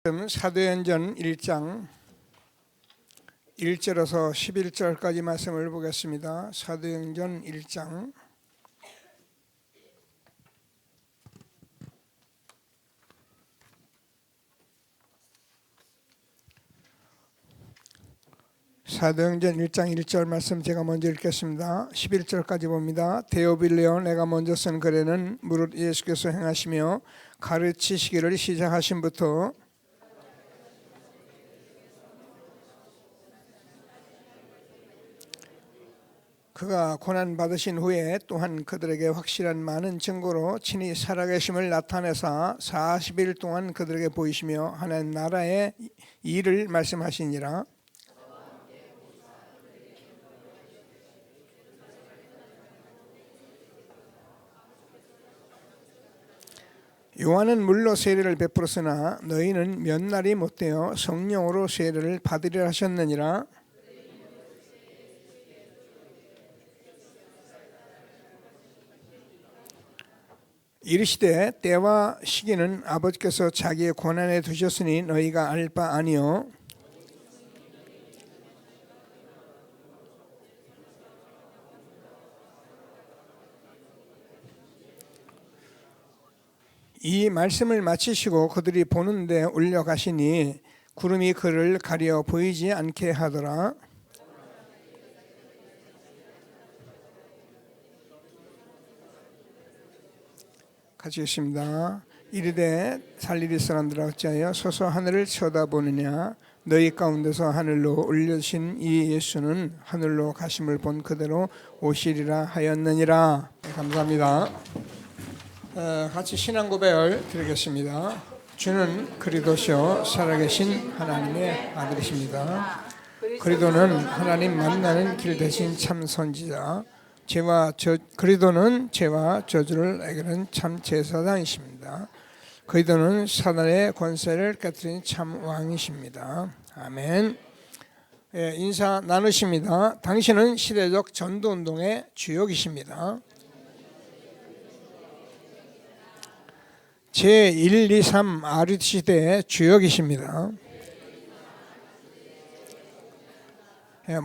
사도행전 1장 1절에서 11절까지 말씀을 보겠습니다. 사도행전 1장 사도행전 1장 1절 말씀 제가 먼저 읽겠습니다. 11절까지 봅니다. 데오빌레오 내가 먼저 쓴 글에는 무릇 예수께서 행하시며 가르치시기를 시작하심부터 그가 고난 받으신 후에 또한 그들에게 확실한 많은 증거로 친히 살아계심을 나타내사 40일 동안 그들에게 보이시며 하나님 나라의 일을 말씀하시니라. 요한은 물로 세례를 베풀었으나 너희는 몇 날이 못되어 성령으로 세례를 받으리라 하셨느니라. 이르시되 때와 시기는 아버지께서 자기의 권한에 두셨으니 너희가 알 바 아니요 이 말씀을 마치시고 그들이 보는데 올려가시니 구름이 그를 가려 보이지 않게 하더라. 같이 읽습니다. 이르되 살리리 사람들아 어찌하여 서서 하늘을 쳐다보느냐. 너희 가운데서 하늘로 올려신 이 예수는 하늘로 가심을 본 그대로 오시리라 하였느니라. 네, 감사합니다. 같이 신앙 고백을 드리겠습니다. 주는 그리스도시요 살아계신 하나님의 아들이십니다. 그리스도는 하나님 만나는 길 대신 참 선지자, 그리스도는 죄와 저주를 해결하는 참 제사장이십니다. 그리스도는 사단의 권세를 깨뜨린 참 왕이십니다. 아멘. 인사 나누십니다. 당신은 시대적 전도운동의 주역이십니다. 제1, 2, 3 아류 시대의 주역이십니다.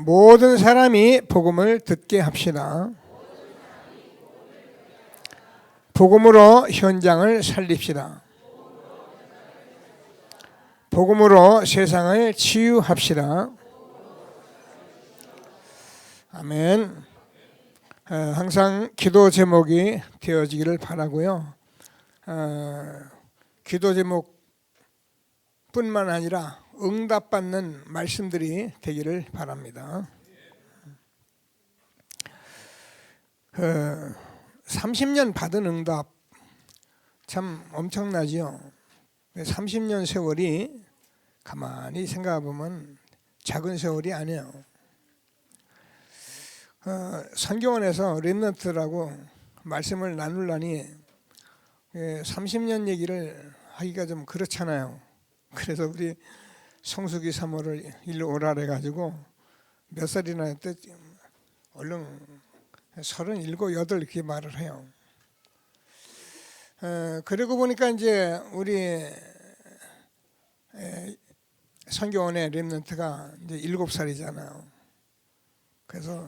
모든 사람이 복음을 듣게 합시다. 복음으로 현장을 살립시다. 복음으로 세상을 치유합시다. 아멘. 항상 기도 제목이 되어지기를 바라고요. 기도 제목뿐만 아니라 응답받는 말씀들이 되기를 바랍니다. 30년 받은 응답 참 엄청나지요. 30년 세월이 가만히 생각해보면 작은 세월이 아니에요. 선교원에서 렘넌트라고 말씀을 나누려니 30년 얘기를 하기가 좀 그렇잖아요. 그래서 우리 성수기 사모를 일로 오라 해가지고 몇 살이나 했대? 얼른 37, 8 이렇게 말을 해요. 그러고 보니까 이제 우리 선교원의 렘넌트가 이제 7살이잖아요. 그래서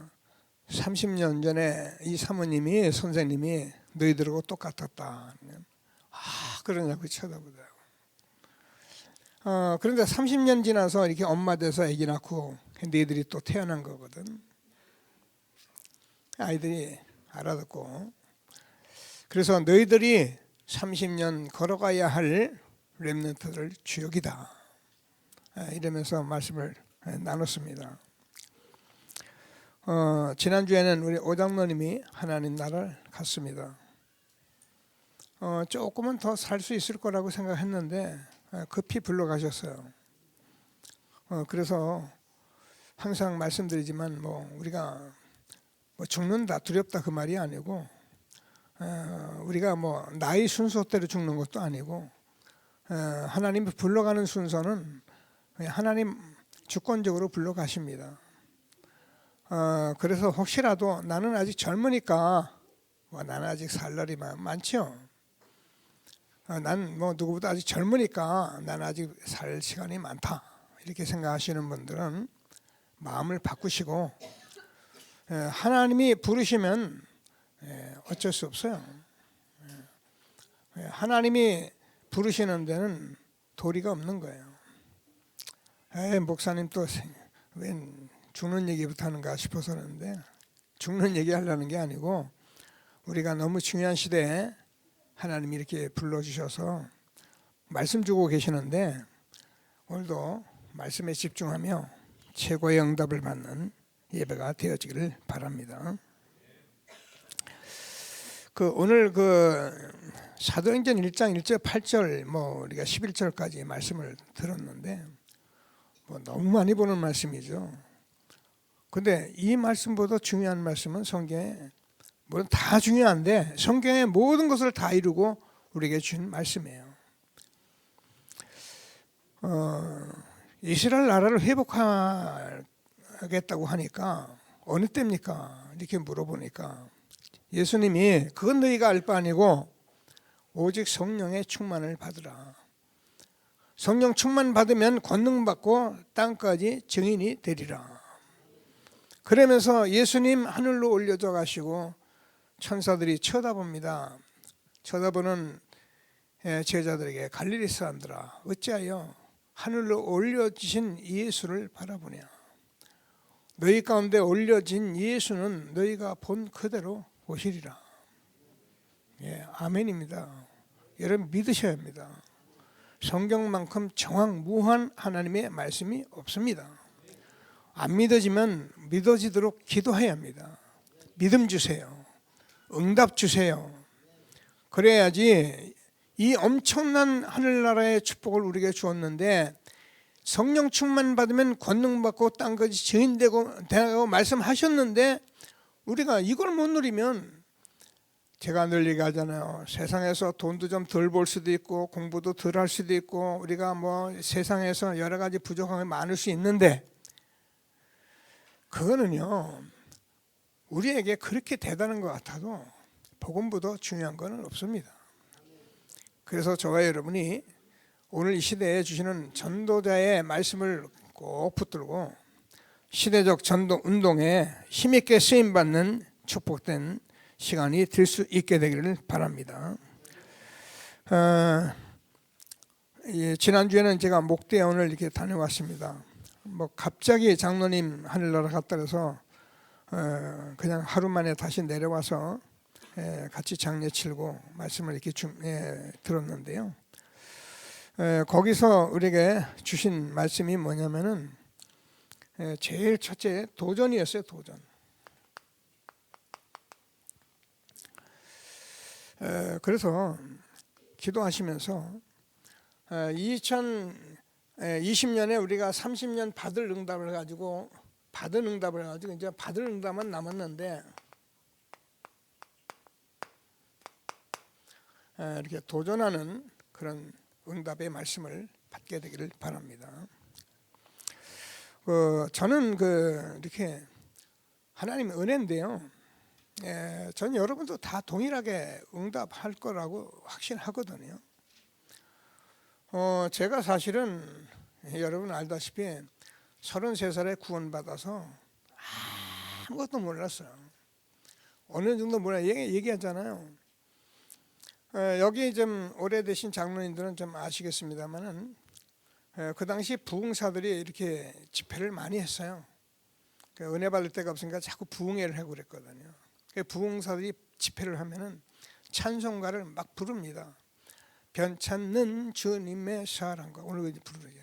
30년 전에 이 사모님이 선생님이 너희들하고 똑같았다. 그러냐고 쳐다보더라고. 그런데 30년 지나서 이렇게 엄마 돼서 아기 낳고 너희들이 또 태어난 거거든. 아이들이 알아듣고. 그래서 너희들이 30년 걸어가야 할 렘넌트들 주역이다. 이러면서 말씀을 나눴습니다. 지난주에는 우리 오장로님이 하나님 나라를 갔습니다. 조금은 더 살 수 있을 거라고 생각했는데 급히 불러가셨어요. 그래서 항상 말씀드리지만 우리가 죽는다 두렵다 그 말이 아니고 우리가 나이 순서대로 죽는 것도 아니고 하나님이 불러가는 순서는 하나님 주권적으로 불러가십니다. 그래서 혹시라도 나는 아직 젊으니까 나는 아직 살 날이 많죠. 난 뭐 누구보다 아직 젊으니까 난 아직 살 시간이 많다 이렇게 생각하시는 분들은 마음을 바꾸시고 하나님이 부르시면 어쩔 수 없어요. 하나님이 부르시는 데는 도리가 없는 거예요. 목사님 또 웬 죽는 얘기부터 하는가 싶어서 그러는데 죽는 얘기 하려는 게 아니고 우리가 너무 중요한 시대에 하나님이 이렇게 불러주셔서 말씀 주고 계시는데 오늘도 말씀에 집중하며 최고의 응답을 받는 예배가 되어지기를 바랍니다. 오늘 사도행전 1장 1절 8절 뭐 우리가 11절까지 말씀을 들었는데 너무 많이 보는 말씀이죠. 근데 이 말씀보다 중요한 말씀은 성경에 물론 다 중요한데 성경의 모든 것을 다 이루고 우리에게 준 말씀이에요. 이스라엘 나라를 회복하겠다고 하니까 어느 때입니까? 이렇게 물어보니까 예수님이 그건 너희가 알 바 아니고 오직 성령의 충만을 받으라. 성령 충만 받으면 권능 받고 땅까지 증인이 되리라. 그러면서 예수님 하늘로 올려져 가시고 천사들이 쳐다봅니다. 쳐다보는 제자들에게 갈릴리 사람들아 어찌하여 하늘로 올려지신 예수를 바라보냐. 너희 가운데 올려진 예수는 너희가 본 그대로 오시리라. 아멘입니다. 여러분 믿으셔야 합니다. 성경만큼 정확무한 하나님의 말씀이 없습니다. 안 믿어지면 믿어지도록 기도해야 합니다. 믿음 주세요. 응답 주세요. 그래야지 이 엄청난 하늘나라의 축복을 우리에게 주었는데 성령 충만 받으면 권능 받고 땅까지 증인되고 말씀하셨는데 우리가 이걸 못 누리면 제가 늘 얘기하잖아요. 세상에서 돈도 좀 덜 벌 수도 있고 공부도 덜 할 수도 있고 우리가 뭐 세상에서 여러 가지 부족함이 많을 수 있는데 그거는요 우리에게 그렇게 대단한 것 같아도 복음보다 중요한 건 없습니다. 그래서 저와 여러분이 오늘 이 시대에 주시는 전도자의 말씀을 꼭 붙들고 시대적 전도 운동에 힘있게 쓰임받는 축복된 시간이 될 수 있게 되기를 바랍니다. 지난주에는 제가 목대원을 이렇게 다녀왔습니다. 갑자기 장로님 하늘나라 갔다 그래서 그냥 하루 만에 다시 내려와서 같이 장례 치르고 말씀을 이렇게 들었는데요. 거기서 우리에게 주신 말씀이 뭐냐면은 제일 첫째 도전이었어요. 도전. 그래서 기도하시면서 2020년에 우리가 30년 받은 응답을 가지고 이제 받을 응답만 남았는데 이렇게 도전하는 그런 응답의 말씀을 받게 되기를 바랍니다. 저는 이렇게 하나님의 은혜인데요. 전 여러분도 다 동일하게 응답할 거라고 확신하거든요. 제가 사실은 여러분 알다시피 33살에 구원받아서 아무것도 몰랐어요. 어느 정도 얘기하잖아요. 여기 좀 오래되신 장로님들은 좀 아시겠습니다만은 그 당시 부흥사들이 이렇게 집회를 많이 했어요. 은혜 받을 데가 없으니까 자꾸 부흥회를 하고 그랬거든요. 부흥사들이 집회를 하면은 찬송가를 막 부릅니다. 변찮는 주님의 사랑과 오늘 부르죠.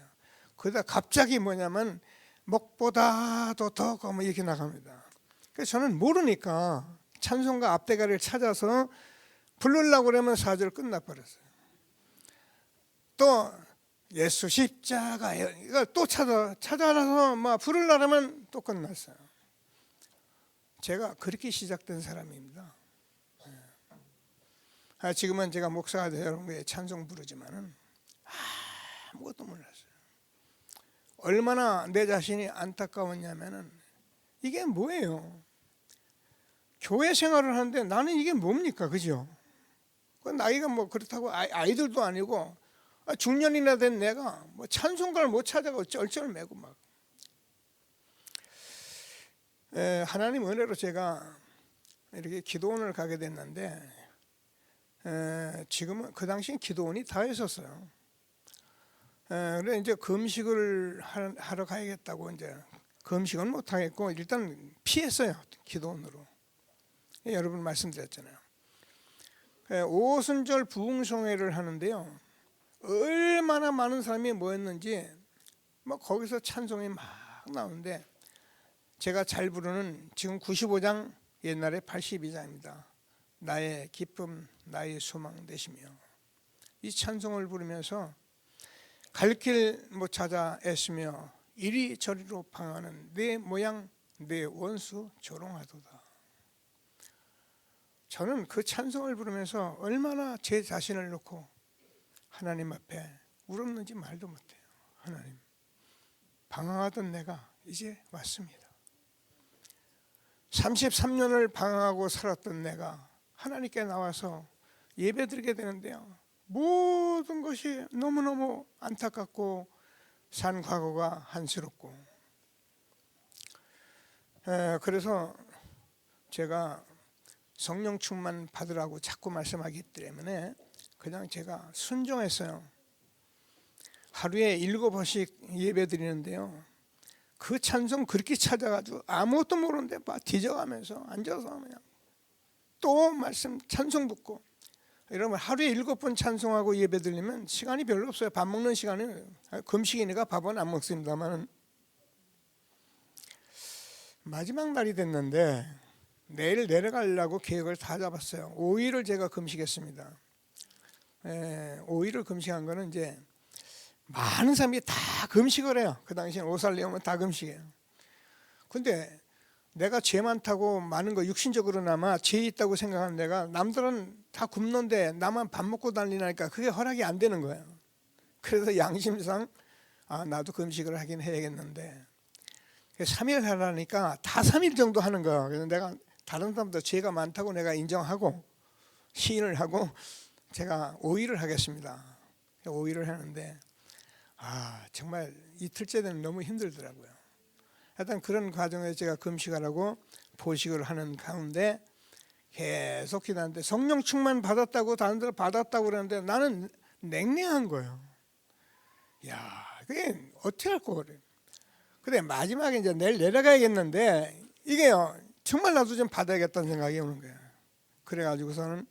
그러다 갑자기 뭐냐면 목보다도 더 이렇게 나갑니다. 그래서 저는 모르니까 찬송가 앞대가리를 찾아서 부르려고 그러면 4절 끝나버렸어요. 또 예수 십자가에 이걸 또 찾아서 막 부르려면 또 끝났어요. 제가 그렇게 시작된 사람입니다. 지금은 제가 목사가 되어 여러분께 찬송 부르지만은 아무것도 몰랐어요. 얼마나 내 자신이 안타까웠냐면은 이게 뭐예요? 교회 생활을 하는데 나는 이게 뭡니까, 그죠? 그 나이가 뭐 그렇다고 아이들도 아니고 중년이나 된 내가 뭐 찬송가를 못 찾아가 쩔쩔매고 막. 하나님 은혜로 제가 이렇게 기도원을 가게 됐는데 지금은 그 당시엔 기도원이 다 있었어요. 그래 이제 금식을 하러 가야겠다고 이제 금식은 못 하겠고 일단 피했어요. 기도원으로. 여러분 말씀드렸잖아요. 오순절 부흥성회를 하는데요. 얼마나 많은 사람이 모였는지 뭐 거기서 찬송이 막 나오는데 제가 잘 부르는 지금 95장 옛날에 82장입니다. 나의 기쁨 나의 소망 되시며 이 찬송을 부르면서 갈 길 못 찾아 애쓰며 이리저리로 방황하는 내 모양 내 원수 조롱하도다. 저는 그 찬송을 부르면서 얼마나 제 자신을 놓고 하나님 앞에 울었는지 말도 못해요. 하나님, 방황하던 내가 이제 왔습니다. 33년을 방황하고 살았던 내가 하나님께 나와서 예배드리게 되는데요. 모든 것이 너무너무 안타깝고 산 과거가 한스럽고 그래서 제가 성령 충만 받으라고 자꾸 말씀하기 때문에 그냥 제가 순종했어요. 하루에 7번씩 예배 드리는데요. 그 찬송 그렇게 찾아가지고 아무것도 모르는데 막 뒤져가면서 앉아서 그냥 또 말씀 찬송 듣고 이러면 하루에 7번 찬송하고 예배 드리면 시간이 별로 없어요. 밥 먹는 시간이 금식이니까 밥은 안 먹습니다만 마지막 날이 됐는데 내일 내려가려고 계획을 다 잡았어요. 5일을 제가 금식했습니다. 5일을 금식한 거는 이제 많은 사람이 다 금식을 해요. 그 당시엔 오살레오면 다 금식해요. 근데 내가 죄 많다고 많은 거 육신적으로나마 죄 있다고 생각하는 내가 남들은 다 굶는데 나만 밥 먹고 다니니까 그게 허락이 안 되는 거예요. 그래서 양심상 나도 금식을 하긴 해야겠는데 3일 하라니까 다 3일 정도 하는 거예요. 그래서 내가 다른 사람도 죄가 많다고 내가 인정하고 시인을 하고 제가 5일을 하겠습니다. 5일을 하는데 정말 이틀째 되면 너무 힘들더라고요. 하여튼 그런 과정에서 제가 금식하라고 포식을 하는 가운데 계속 기도하는데 성령 충만 받았다고 다른 데로 받았다고 그러는데 나는 냉랭한 거예요. 그게 어떻게 할 거 그래. 근데 마지막에 이제 내일 내려가야겠는데 이게요 정말 나도 좀 받아야겠다는 생각이 오는 거예요. 그래가지고서는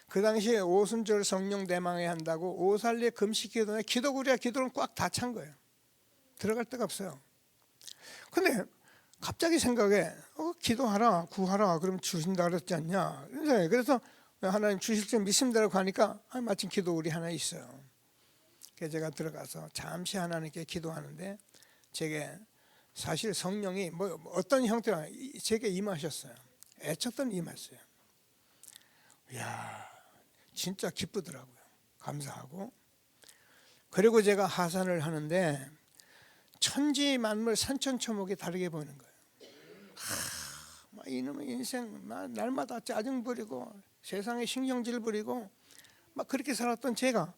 그 당시에 오순절 성령 대망회 한다고 오살리 금식 기도에 기도구리야 기도는 꽉 다 찬 거예요. 들어갈 데가 없어요. 근데 갑자기 생각에 기도하라 구하라 그럼 주신다 그랬지 않냐. 그래서 하나님 주실 줄 믿습니다라고 하니까 마침 기도구리 하나 있어요. 그래서 제가 들어가서 잠시 하나님께 기도하는데 제게 사실 성령이 뭐 어떤 형태로 제게 임하셨어요. 애쳤던 임했어요. 진짜 기쁘더라고요. 감사하고. 그리고 제가 하산을 하는데 천지 만물 산천초목이 다르게 보이는 거예요. 이놈의 인생 날마다 짜증 부리고 세상에 신경질 부리고 막 그렇게 살았던 제가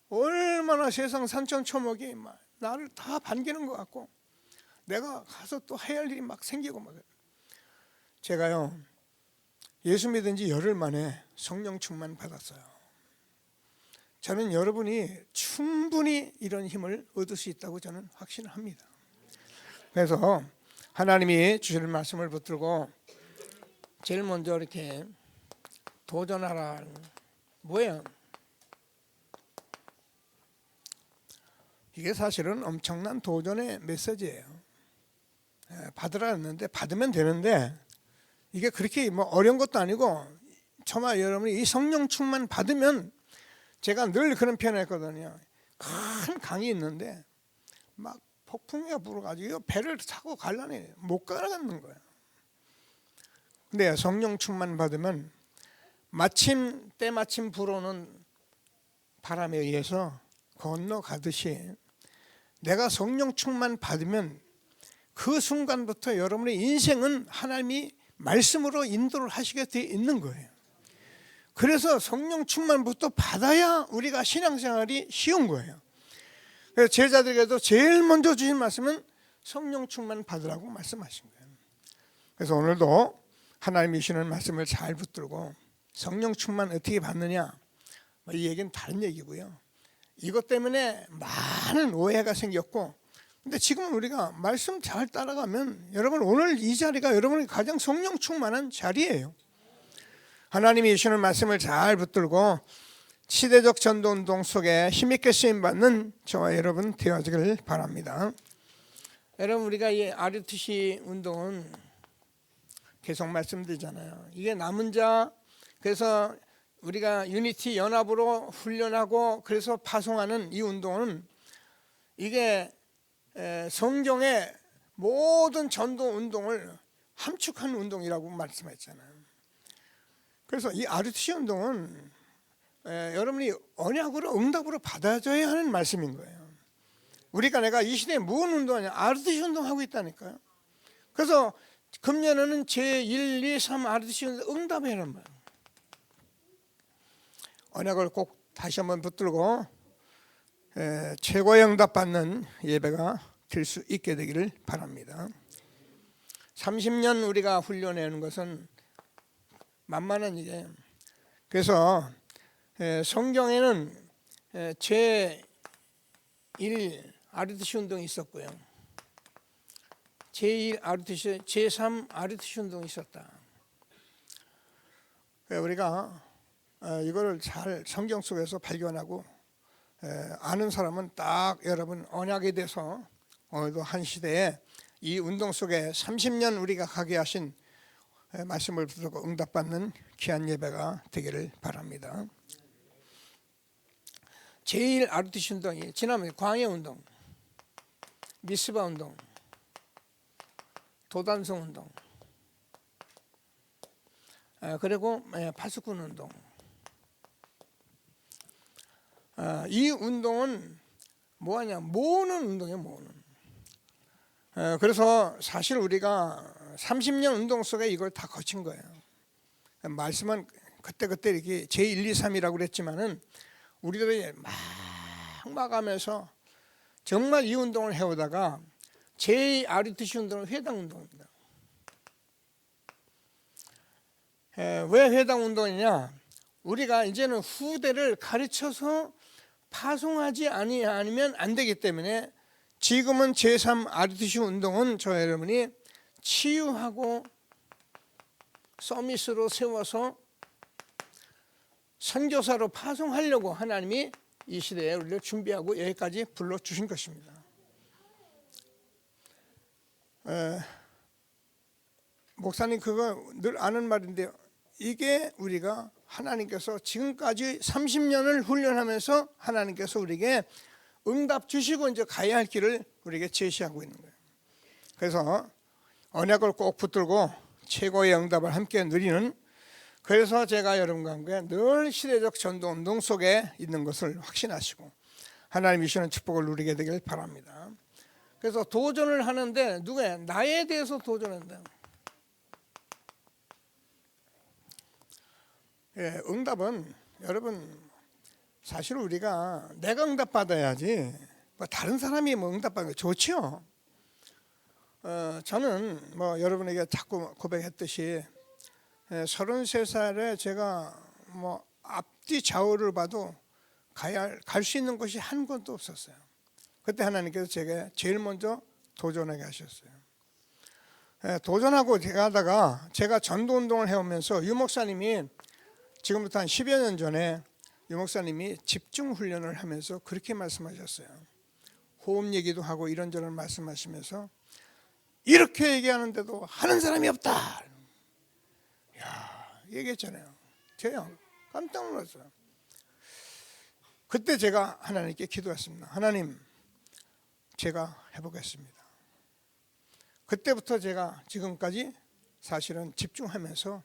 얼마나 세상 산천초목이 막 나를 다 반기는 것 같고 내가 가서 또 해야 할 일이 막 생기고 막 제가요 예수 믿은 지 열흘 만에 성령 충만 받았어요. 저는 여러분이 충분히 이런 힘을 얻을 수 있다고 저는 확신합니다. 그래서 하나님이 주시는 말씀을 붙들고 제일 먼저 이렇게 도전하라. 뭐예요? 이게 사실은 엄청난 도전의 메시지예요. 받으라 했는데 받으면 되는데 이게 그렇게 뭐 어려운 것도 아니고 정말 여러분이 이 성령 충만 받으면 제가 늘 그런 표현을 했거든요. 큰 강이 있는데 막 폭풍이가 불어가지고 배를 타고 가려니 못 가라는 거예요. 근데 성령 충만 받으면 때마침 불어오는 바람에 의해서 건너가듯이 내가 성령 충만 받으면 그 순간부터 여러분의 인생은 하나님이 말씀으로 인도를 하시게 되어 있는 거예요. 그래서 성령 충만부터 받아야 우리가 신앙생활이 쉬운 거예요. 그래서 제자들에게도 제일 먼저 주신 말씀은 성령 충만 받으라고 말씀하신 거예요. 그래서 오늘도 하나님이 주시는 말씀을 잘 붙들고 성령 충만 어떻게 받느냐, 이 얘기는 다른 얘기고요. 이것 때문에 많은 오해가 생겼고, 근데 지금 우리가 말씀 잘 따라가면 여러분 오늘 이 자리가 여러분이 가장 성령 충만한 자리예요. 하나님이 주시는 말씀을 잘 붙들고 시대적 전도운동 속에 힘있게 쓰임받는 저와 여러분 되어지길 바랍니다. 여러분 우리가 이 RUTC 운동은 계속 말씀드리잖아요. 이게 남은 자, 그래서 우리가 유니티 연합으로 훈련하고 그래서 파송하는 이 운동은 이게 성경의 모든 전도 운동을 함축한 운동이라고 말씀했잖아요. 그래서 이 RUTC 운동은 여러분이 언약으로 응답으로 받아줘야 하는 말씀인 거예요. 우리가 내가 이 시대에 무슨 운동하냐, RUTC 운동하고 있다니까요. 그래서 금년에는 제1, 2, 3 RUTC 운동 응답해라는 거예요. 언약을 꼭 다시 한번 붙들고 최고의 응답 받는 예배가 될 수 있게 되기를 바랍니다. 30년 우리가 훈련하는 것은 만만한 일이에요. 그래서 성경에는 제1 RUTC 운동이 있었고요, 제2 RUTC, 제3 RUTC 운동이 있었다. 우리가 이거를 잘 성경 속에서 발견하고 아는 사람은 딱 여러분 언약에 대해서 오늘도 한 시대에 이 운동 속에 30년 우리가 가게 하신 말씀을 붙들고 응답받는 귀한 예배가 되기를 바랍니다. 제1 RUTC 운동이 지난번에 광야운동, 미스바 운동, 도단성 운동, 그리고 파수꾼 운동. 이 운동은 뭐하냐, 모으는 운동이에요. 모으는. 그래서 사실 우리가 30년 운동 속에 이걸 다 거친 거예요. 말씀은 그때그때 이렇게 제1, 2, 3이라고 그랬지만은 우리들이 막 하면서 정말 이 운동을 해오다가 제2 RUTC 운동은 회당 운동입니다. 왜 회당 운동이냐? 우리가 이제는 후대를 가르쳐서 파송하지 아니면 안 되기 때문에 지금은 제3 RUTC 운동은 저 여러분이 치유하고 서밋으로 세워서 선교사로 파송하려고 하나님이 이 시대에 우리를 준비하고 여기까지 불러주신 것입니다. 목사님 그거 늘 아는 말인데요, 이게 우리가 하나님께서 지금까지 30년을 훈련하면서 하나님께서 우리에게 응답 주시고 이제 가야 할 길을 우리에게 제시하고 있는 거예요. 그래서 언약을 꼭 붙들고 최고의 응답을 함께 누리는, 그래서 제가 여러분과 함께 늘 시대적 전도운동 속에 있는 것을 확신하시고 하나님이 주시는 축복을 누리게 되길 바랍니다. 그래서 도전을 하는데 누구야? 나에 대해서 도전한다. 응답은 여러분 사실 우리가 내가 응답 받아야지 뭐 다른 사람이 뭐 응답 받는 거 좋죠. 저는 뭐 여러분에게 자꾸 고백했듯이 33살에 제가 뭐 앞뒤 좌우를 봐도 갈 수 있는 곳이 한 곳도 없었어요. 그때 하나님께서 제게 제일 먼저 도전하게 하셨어요. 도전하고 제가 하다가 제가 전도운동을 해오면서 유 목사님이 지금부터 한 10여 년 전에 유 목사님이 집중훈련을 하면서 그렇게 말씀하셨어요. 호흡 얘기도 하고 이런저런 말씀하시면서 이렇게 얘기하는데도 하는 사람이 없다. 야, 얘기했잖아요. 제가 깜짝 놀랐어요. 그때 제가 하나님께 기도했습니다. 하나님, 제가 해보겠습니다. 그때부터 제가 지금까지 사실은 집중하면서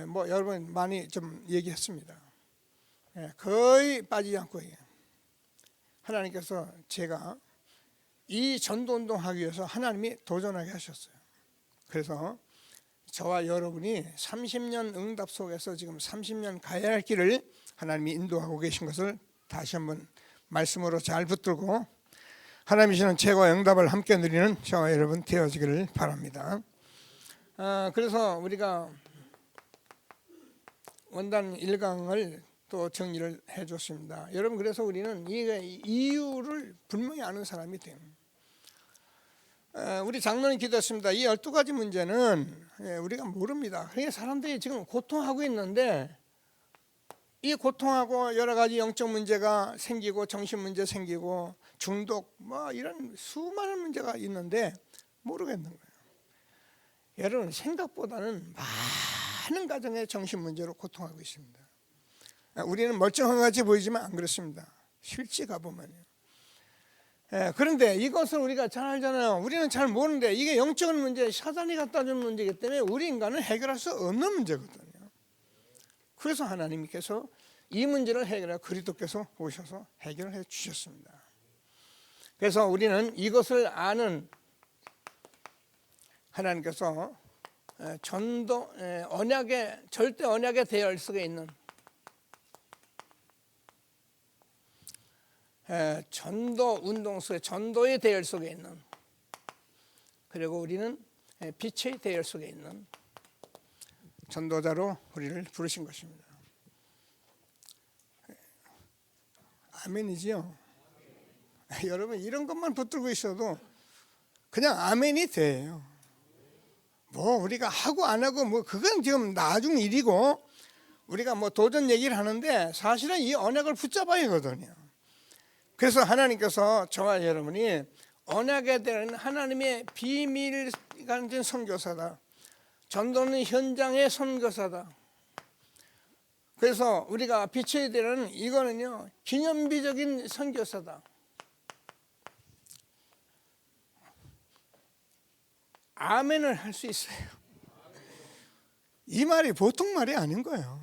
뭐 여러분 많이 좀 얘기했습니다. 거의 빠지지 않고 하나님께서 제가 이 전도운동 하기 위해서 하나님이 도전하게 하셨어요. 그래서 저와 여러분이 30년 응답 속에서 지금 30년 가야 할 길을 하나님이 인도하고 계신 것을 다시 한번 말씀으로 잘 붙들고 하나님이 주시는 최고의 응답을 함께 누리는 저와 여러분 되어지기를 바랍니다. 그래서 우리가 원단 1강을 또 정리를 해줬습니다. 여러분, 그래서 우리는 이유를 분명히 아는 사람이 돼요. 우리 장로님 기도했습니다. 이 12가지 문제는 우리가 모릅니다. 그러니까 사람들이 지금 고통하고 있는데 이 고통하고 여러 가지 영적 문제가 생기고 정신 문제 생기고 중독 뭐 이런 수많은 문제가 있는데 모르겠는 거예요. 여러분, 생각보다는 많은 가정의 정신 문제로 고통하고 있습니다. 우리는 멀쩡한 것 같이 보이지만 안 그렇습니다. 실제 가보면요. 그런데 이것을 우리가 잘 알잖아요. 우리는 잘 모르는데 이게 영적인 문제, 사단이 갖다 준 문제이기 때문에 우리 인간은 해결할 수 없는 문제거든요. 그래서 하나님께서 이 문제를 해결해 그리스도께서 오셔서 해결해 주셨습니다. 그래서 우리는 이것을 아는 하나님께서 전도 언약의 절대 언약의 대열 속에 있는 전도 운동 속에 전도의 대열 속에 있는, 그리고 우리는 빛의 대열 속에 있는 전도자로 우리를 부르신 것입니다. 아멘이지요? 여러분, 이런 것만 붙들고 있어도 그냥 아멘이 돼요. 뭐 우리가 하고 안 하고 뭐 그건 지금 나중 일이고, 우리가 뭐 도전 얘기를 하는데 사실은 이 언약을 붙잡아야 하거든요. 그래서 하나님께서 저와 여러분이 언약에 대한 하나님의 비밀 가진 선교사다. 전도는 현장의 선교사다. 그래서 우리가 빛의 대는 이거는요, 기념비적인 선교사다. 아멘을 할 수 있어요. 이 말이 보통 말이 아닌 거예요.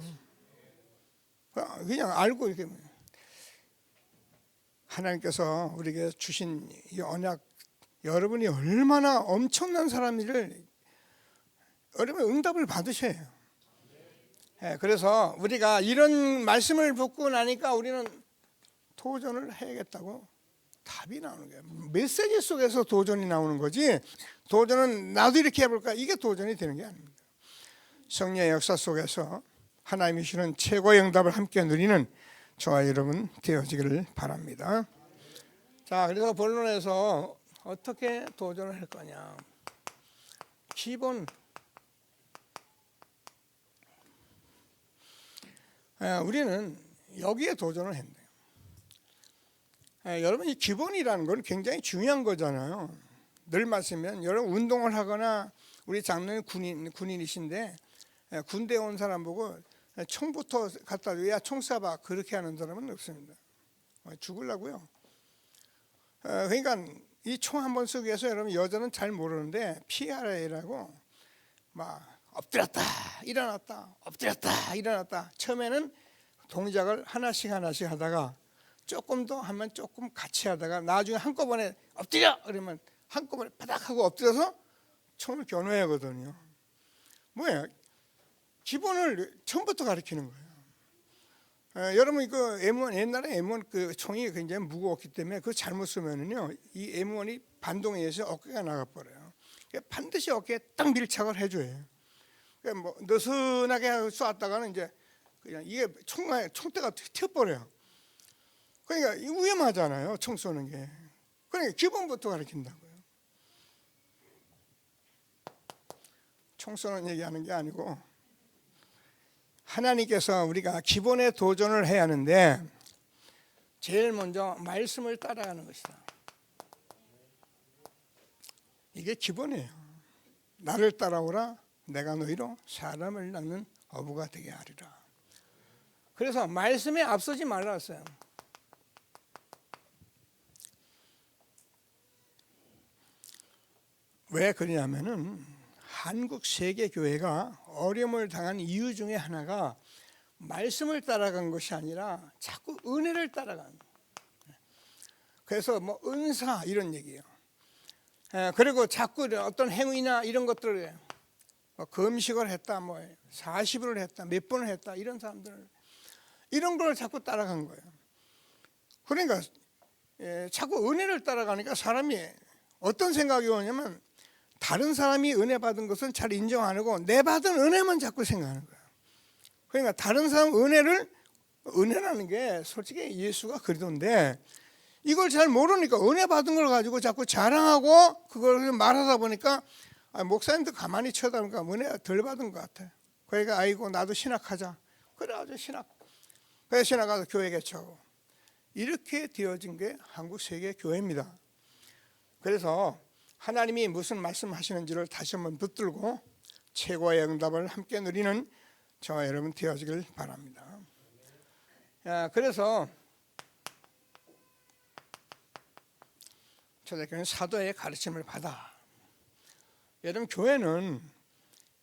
그냥 알고 이렇게 하나님께서 우리에게 주신 이 언약, 여러분이 얼마나 엄청난 사람인지를 여러분 응답을 받으셔야 해요. 그래서 우리가 이런 말씀을 듣고 나니까 우리는 도전을 해야겠다고 답이 나오는 거예요. 메시지 속에서 도전이 나오는 거지, 도전은 나도 이렇게 해볼까, 이게 도전이 되는 게 아닙니다. 성령의 역사 속에서 하나님이 주시는 최고의 응답을 함께 누리는 저와 여러분 되어지기를 바랍니다. 자, 그래서 본론에서 어떻게 도전을 할 거냐, 기본 우리는 여기에 도전을 했네요. 여러분, 이 기본이라는 건 굉장히 중요한 거잖아요. 늘 말씀면 여러분 운동을 하거나, 우리 장로님 군인이신데 군대 온 사람 보고 총부터 갖다 줘, 야 총 쏴봐, 그렇게 하는 사람은 없습니다. 죽으려고요. 그러니까 이 총 한 번 쏘기 위해서 여러분, 여자는 잘 모르는데 PRA라고 막 엎드렸다 일어났다 엎드렸다 일어났다, 처음에는 동작을 하나씩 하다가 조금 더 하면 조금 같이 하다가 나중에 한꺼번에 엎드려 그러면 한꺼번에 바닥 하고 엎드려서 총을 겨누어야 하거든요. 뭐예요? 기본을 처음부터 가르치는 거예요. 여러분, 그 M1, 옛날에 M1 그 총이 굉장히 무거웠기 때문에 그거 잘못 쓰면은요, 이 M1이 반동에 의해서 어깨가 나가버려요. 반드시 어깨에 딱 밀착을 해줘야 해요. 뭐 느슨하게 쏘았다가는 이제 그냥 이게 총대가 튀어버려요. 그러니까 위험하잖아요, 총 쏘는 게. 그러니까 기본부터 가르친다고요. 총 쏘는 얘기하는 게 아니고, 하나님께서 우리가 기본에 도전을 해야 하는데 제일 먼저 말씀을 따라가는 것이다. 이게 기본이에요. 나를 따라오라, 내가 너희로 사람을 낳는 어부가 되게 하리라. 그래서 말씀에 앞서지 말라 했어요. 왜 그러냐면은 한국 세계교회가 어려움을 당한 이유 중에 하나가 말씀을 따라간 것이 아니라 자꾸 은혜를 따라간 거예요. 그래서 뭐 은사 이런 얘기예요. 그리고 자꾸 어떤 행위나 이런 것들을 금식을 했다, 뭐 40일을 했다, 몇 번을 했다, 이런 사람들, 이런 걸 자꾸 따라간 거예요. 그러니까 자꾸 은혜를 따라가니까 사람이 어떤 생각이 오냐면, 다른 사람이 은혜 받은 것은 잘 인정 안 하고 내 받은 은혜만 자꾸 생각하는 거예요. 그러니까 다른 사람 은혜라는 게 솔직히 예수가 그리도인데, 이걸 잘 모르니까 은혜 받은 걸 가지고 자꾸 자랑하고 그걸 말하다 보니까 목사님도 가만히 쳐다보니까 은혜 덜 받은 것 같아. 그러니까 아이고 나도 신학하자. 그래가지고 그래서 신학 가서 교회 개척하고, 이렇게 되어진 게 한국 세계 교회입니다. 그래서 하나님이 무슨 말씀하시는지를 다시 한번 붙들고 최고의 응답을 함께 누리는 저와 여러분 되어지길 바랍니다. 그래서 초대교회는 사도의 가르침을 받아. 여러분 교회는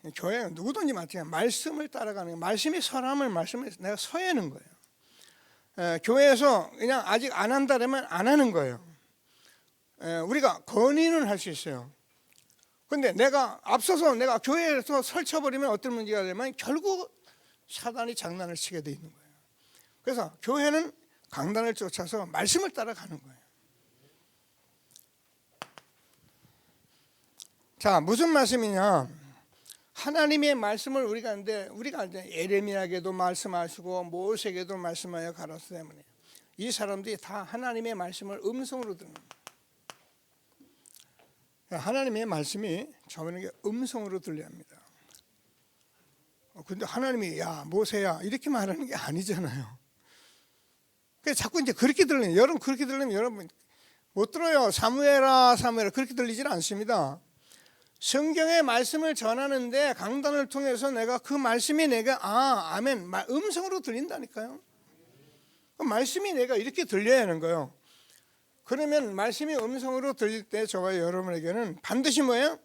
누구든지 마찬가지야. 말씀을 따라가는 거예요. 말씀이 서라면 말씀을 내가 서야하는 거예요. 교회에서 그냥 아직 안 한다면 안 하는 거예요. 우리가 건의는 할 수 있어요. 근데 내가 교회에서 설쳐버리면 어떤 문제가 되면 결국 사단이 장난을 치게 돼 있는 거예요. 그래서 교회는 강단을 쫓아서 말씀을 따라가는 거예요. 자, 무슨 말씀이냐? 하나님의 말씀을 우리가 이제 예레미야에게도 말씀하시고 모세에게도 말씀하여 가라사 때문에 이 사람들이 다 하나님의 말씀을 음성으로 듣는 거예요. 하나님의 말씀이 저에게 음성으로 들려야 합니다. 근데 하나님이 야 모세야 이렇게 말하는 게 아니잖아요. 그래서 자꾸 이제 그렇게 들려요. 여러분 그렇게 들리면 여러분 못 들어요. 사무엘아 그렇게 들리지는 않습니다. 성경의 말씀을 전하는데 강단을 통해서 내가 그 말씀이 내가 아멘 음성으로 들린다니까요. 그 말씀이 내가 이렇게 들려야 하는 거예요. 그러면 말씀이 음성으로 들릴 때 저와 여러분에게는 반드시 뭐예요?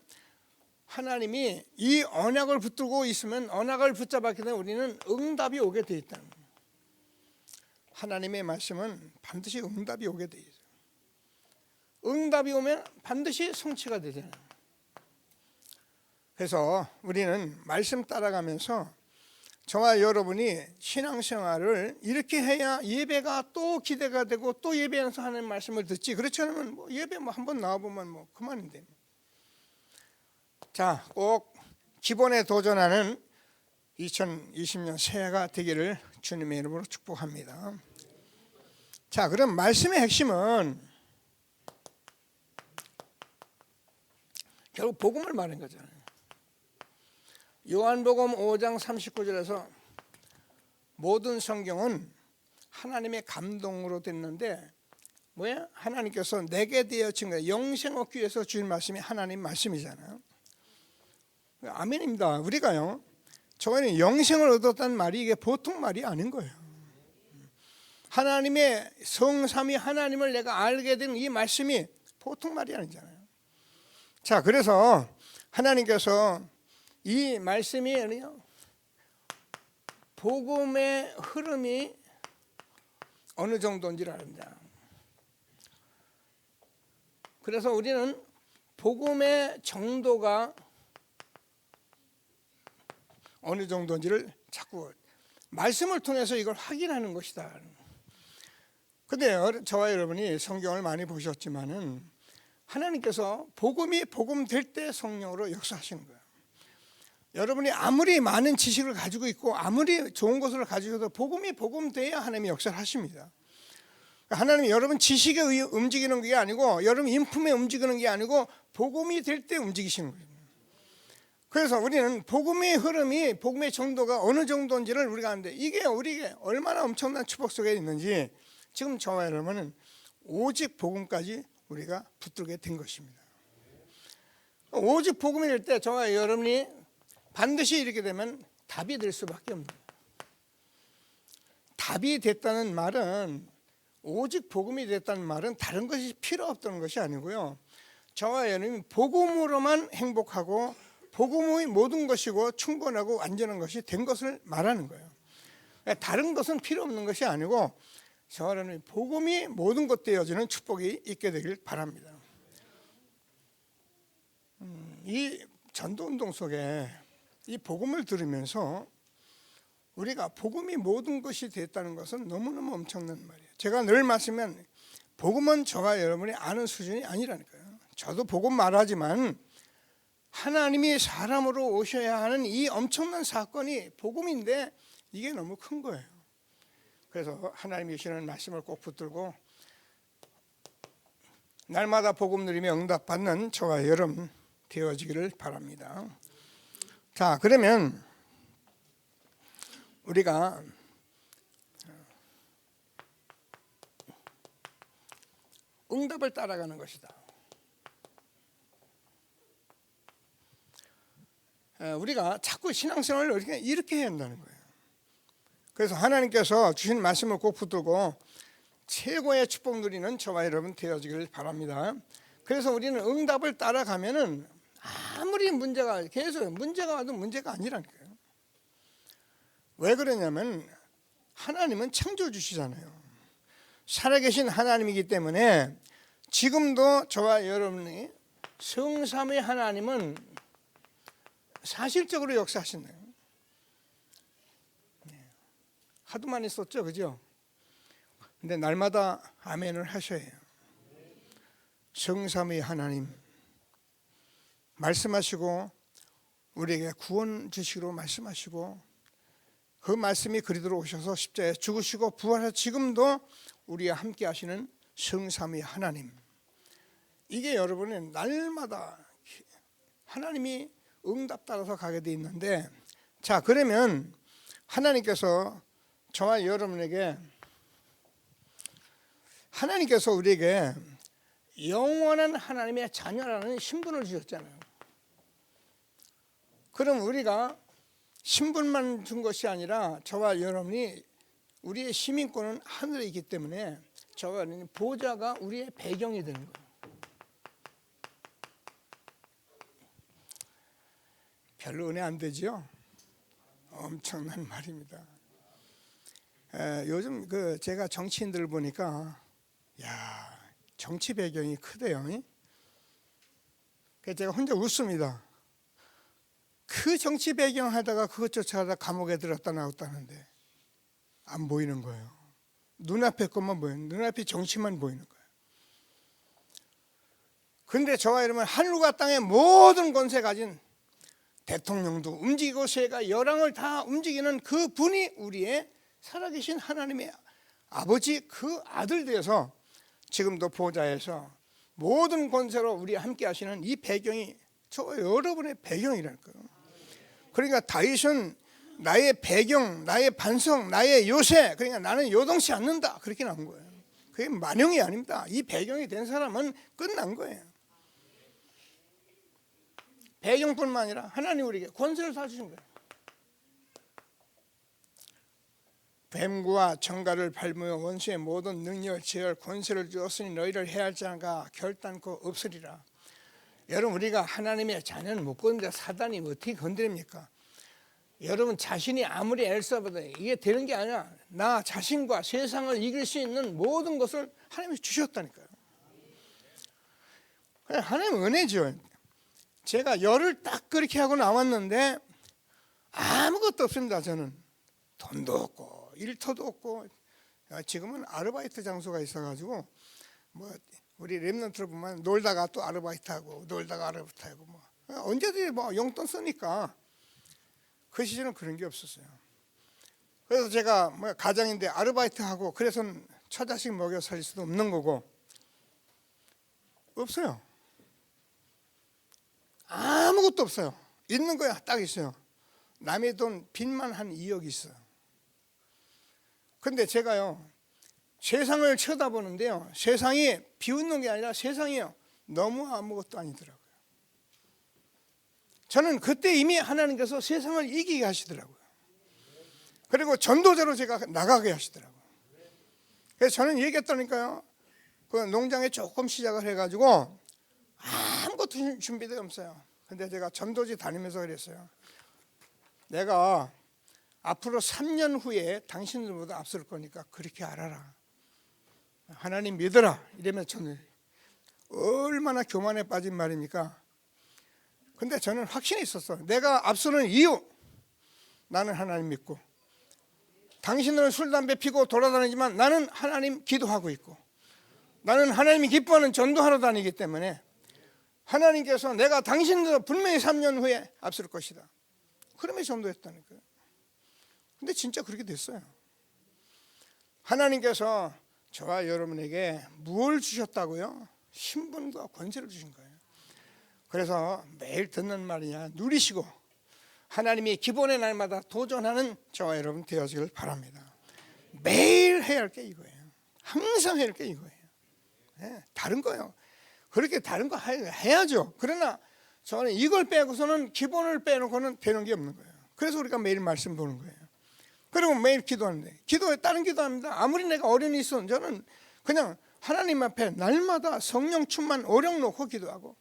하나님이 이 언약을 붙들고 있으면 언약을 붙잡았기 때문에 우리는 응답이 오게 돼 있다는 거예요. 하나님의 말씀은 반드시 응답이 오게 돼 있어요. 응답이 오면 반드시 성취가 되잖아요. 그래서 우리는 말씀 따라가면서 저와 여러분이 신앙생활을 이렇게 해야 예배가 또 기대가 되고 또 예배에서 하는 말씀을 듣지. 그렇지 않으면 예배 한번 나와보면 그만인데. 자, 꼭 기본에 도전하는 2020년 새해가 되기를 주님의 이름으로 축복합니다. 자, 그럼 말씀의 핵심은 결국 복음을 말하는 거잖아요. 요한복음 5장 39절에서 모든 성경은 하나님의 감동으로 됐는데 뭐야? 하나님께서 내게 되어진 거예요. 영생 얻기 위해서 주신 말씀이 하나님 말씀이잖아요. 아멘입니다. 우리가요 저희는 영생을 얻었다는 말이 이게 보통 말이 아닌 거예요. 하나님의 성삼위 하나님을 내가 알게 된 이 말씀이 보통 말이 아니잖아요. 자, 그래서 하나님께서 이 말씀이 복음의 흐름이 어느 정도인지를 압니다. 그래서 우리는 복음의 정도가 어느 정도인지를 자꾸 말씀을 통해서 이걸 확인하는 것이다. 근데 저와 여러분이 성경을 많이 보셨지만은 하나님께서 복음이 복음될 때 성령으로 역사하시는 거예요. 여러분이 아무리 많은 지식을 가지고 있고 아무리 좋은 것을 가지고 있어도 복음이 복음돼야 하나님이 역사를 하십니다. 하나님이 여러분 지식에 움직이는 게 아니고 여러분 인품에 움직이는 게 아니고 복음이 될 때 움직이시는 거예요. 그래서 우리는 복음의 흐름이 복음의 정도가 어느 정도인지를 우리가 아는데 이게 우리에게 얼마나 엄청난 축복 속에 있는지 지금 저와 여러분은 오직 복음까지 우리가 붙들게 된 것입니다. 오직 복음이 될 때 저와 여러분이 반드시 이렇게 되면 답이 될 수밖에 없는 거예요. 답이 됐다는 말은 오직 복음이 됐다는 말은 다른 것이 필요 없다는 것이 아니고요. 저와 여러분이 복음으로만 행복하고 복음의 모든 것이고 충분하고 완전한 것이 된 것을 말하는 거예요. 다른 것은 필요 없는 것이 아니고 저와 여러분이 복음이 모든 것 되어지는 축복이 있게 되길 바랍니다. 이 전도운동 속에 이 복음을 들으면서 우리가 복음이 모든 것이 됐다는 것은 너무너무 엄청난 말이에요. 제가 늘 말씀하면 복음은 저와 여러분이 아는 수준이 아니라니까요. 저도 복음 말하지만 하나님이 사람으로 오셔야 하는 이 엄청난 사건이 복음인데 이게 너무 큰 거예요. 그래서 하나님이 주시는 말씀을 꼭 붙들고 날마다 복음 누리며 응답받는 저와 여러분 되어지기를 바랍니다. 자, 그러면 우리가 응답을 따라가는 것이다. 우리가 자꾸 신앙생활을 이렇게 해야 한다는 거예요. 그래서 하나님께서 주신 말씀을 꼭 붙들고 최고의 축복 누리는 저와 여러분 되어지기를 바랍니다. 그래서 우리는 응답을 따라가면은 아무리 문제가 계속 문제가 와도 문제가 아니라니까요. 왜 그러냐면 하나님은 창조주시잖아요. 살아계신 하나님이기 때문에 지금도 저와 여러분이 성삼위 하나님은 사실적으로 역사하시네요. 하도 많이 썼죠, 그죠? 근데 날마다 아멘을 하셔야 해요. 성삼위 하나님 말씀하시고 우리에게 구원 주시기로 말씀하시고 그 말씀이 그리도록 오셔서 십자가에 죽으시고 부활하셔서 지금도 우리와 함께 하시는 성삼위 하나님, 이게 여러분은 날마다 하나님이 응답 따라서 가게 돼 있는데, 자, 그러면 하나님께서 저와 여러분에게, 하나님께서 우리에게 영원한 하나님의 자녀라는 신분을 주셨잖아요. 그럼 우리가 신분만 준 것이 아니라 저와 여러분이 우리의 시민권은 하늘에 있기 때문에 저와 여러분이 보좌가 우리의 배경이 되는 거예요. 별로 은혜 안 되죠? 엄청난 말입니다. 요즘 제가 정치인들 보니까 정치 배경이 크대요. 그래서 제가 혼자 웃습니다. 그 정치 배경 하다가 그것 쫓아가다 감옥에 들었다 나왔다는데 안 보이는 거예요. 눈앞에 것만 보이는, 눈앞에 정치만 보이는 거예요. 근데 저와 여러분 하늘과 땅의 모든 권세 가진 대통령도 움직이고 새가 열왕을 다 움직이는 그 분이 우리의 살아계신 하나님의 아버지 그 아들 되어서 지금도 보좌에서 모든 권세로 우리와 함께 하시는 이 배경이 저 여러분의 배경이라니까요. 그러니까 다윗은 나의 배경, 나의 반성, 나의 요새, 그러니까 나는 요동치 않는다, 그렇게 나온 거예요. 그게 만용이 아닙니다. 이 배경이 된 사람은 끝난 거예요. 배경뿐만 아니라 하나님 우리에게 권세를 다 주신 거예요. 뱀과 정갈을 밟으며 원수의 모든 능력, 지혜를 권세를 주었으니 너희를 해할 자가 결단코 없으리라. 여러분, 우리가 하나님의 자녀는 못 건드려 사단이 어떻게 건드립니까? 여러분 자신이 아무리 애써봐도 이게 되는 게 아니라 나 자신과 세상을 이길 수 있는 모든 것을 하나님이 주셨다니까요. 하나님 은혜죠. 제가 열을 딱 그렇게 하고 나왔는데 아무것도 없습니다. 저는 돈도 없고 일터도 없고, 지금은 아르바이트 장소가 있어가지고 뭐 우리 랩런트를 보면 놀다가 또 아르바이트하고 놀다가 아르바이트하고 뭐 언제든지 뭐 용돈 쓰니까. 그 시절은 그런 게 없었어요. 그래서 제가 뭐 가장인데 아르바이트하고 그래서 처자식 먹여 살 수도 없는 거고, 없어요. 아무것도 없어요. 있는 거야 딱 있어요. 남의 돈 빚만 한 2억 있어요. 근데 제가요 세상을 쳐다보는데요, 세상이 비웃는 게 아니라 세상이요 너무 아무것도 아니더라고요. 저는 그때 이미 하나님께서 세상을 이기게 하시더라고요. 그리고 전도자로 제가 나가게 하시더라고요. 그래서 저는 얘기했다니까요, 그 농장에 조금 시작을 해가지고 아무것도 준비되어 없어요. 근데 제가 전도지 다니면서 그랬어요. 내가 앞으로 3년 후에 당신들보다 앞설 거니까 그렇게 알아라. 하나님 믿어라. 이러면 저는 얼마나 교만에 빠진 말입니까? 근데 저는 확신이 있었어. 내가 앞서는 이유, 나는 하나님 믿고, 당신들은 술, 담배 피고 돌아다니지만 나는 하나님 기도하고 있고, 나는 하나님이 기뻐하는 전도하러 다니기 때문에 하나님께서 내가 당신들 분명히 3년 후에 앞설 것이다. 그러면 전도했다니까요. 근데 진짜 그렇게 됐어요. 하나님께서 저와 여러분에게 무엇을 주셨다고요? 신분과 권세를 주신 거예요. 그래서 매일 듣는 말이냐, 누리시고 하나님이 기본의 날마다 도전하는 저와 여러분 되어지길 바랍니다. 매일 해야 할 게 이거예요. 항상 해야 할 게 이거예요. 네, 다른 거요. 그렇게 다른 거 해야죠. 그러나 저는 이걸 빼고서는 기본을 빼놓고는 되는 게 없는 거예요. 그래서 우리가 매일 말씀 보는 거예요. 그리고 매일 기도하는데, 기도에 다른 기도합니다. 아무리 내가 어려움이 있어도 저는 그냥 하나님 앞에 날마다 성령 충만 오력 놓고 기도하고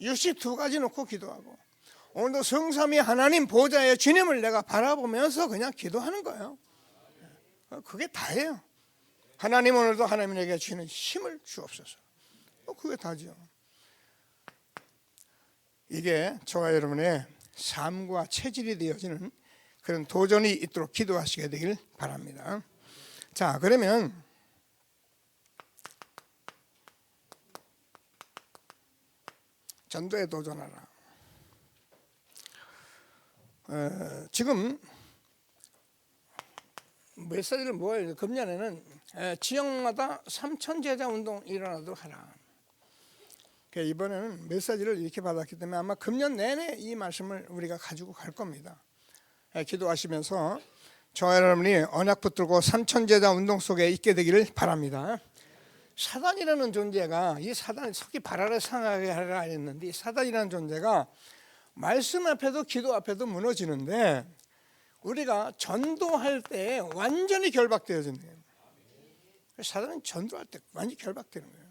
62가지 놓고 기도하고 오늘도 성삼위 하나님 보좌의 주님을 내가 바라보면서 그냥 기도하는 거예요. 그게 다예요. 하나님 오늘도 하나님에게 주시는 힘을 주옵소서. 그게 다죠. 이게 저와 여러분의 삶과 체질이 되어지는 그런 도전이 있도록 기도하시게 되길 바랍니다. 자, 그러면 전도에 도전하라. 지금 메시지를 뭐예요? 금년에는 지역마다 3,000제자 운동 일어나도록 하라. 이번에는 메시지를 이렇게 받았기 때문에 아마 금년 내내 이 말씀을 우리가 가지고 갈 겁니다. 기도하시면서 저와 여러분이 언약 붙들고 3,000제자 운동 속에 있게 되기를 바랍니다. 사단이라는 존재가, 이 사단이 속이 발아래 상하게 하라 했는데, 이 사단이라는 존재가 말씀 앞에도 기도 앞에도 무너지는데 우리가 전도할 때 완전히 결박되어진대요. 사단은 전도할 때 완전히 결박되는 거예요.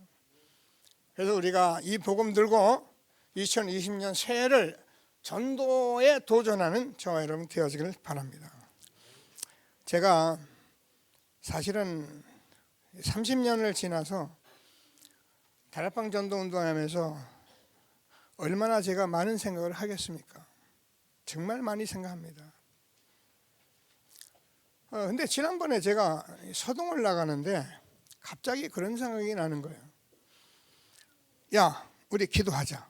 그래서 우리가 이 복음 들고 2020년 새해를 전도에 도전하는 저와 여러분 되어지기를 바랍니다. 제가 사실은 30년을 지나서 다락방 전도 운동하면서 얼마나 제가 많은 생각을 하겠습니까? 정말 많이 생각합니다. 근데 지난번에 제가 서동을 나가는데 갑자기 그런 생각이 나는 거예요. 야, 우리 기도하자.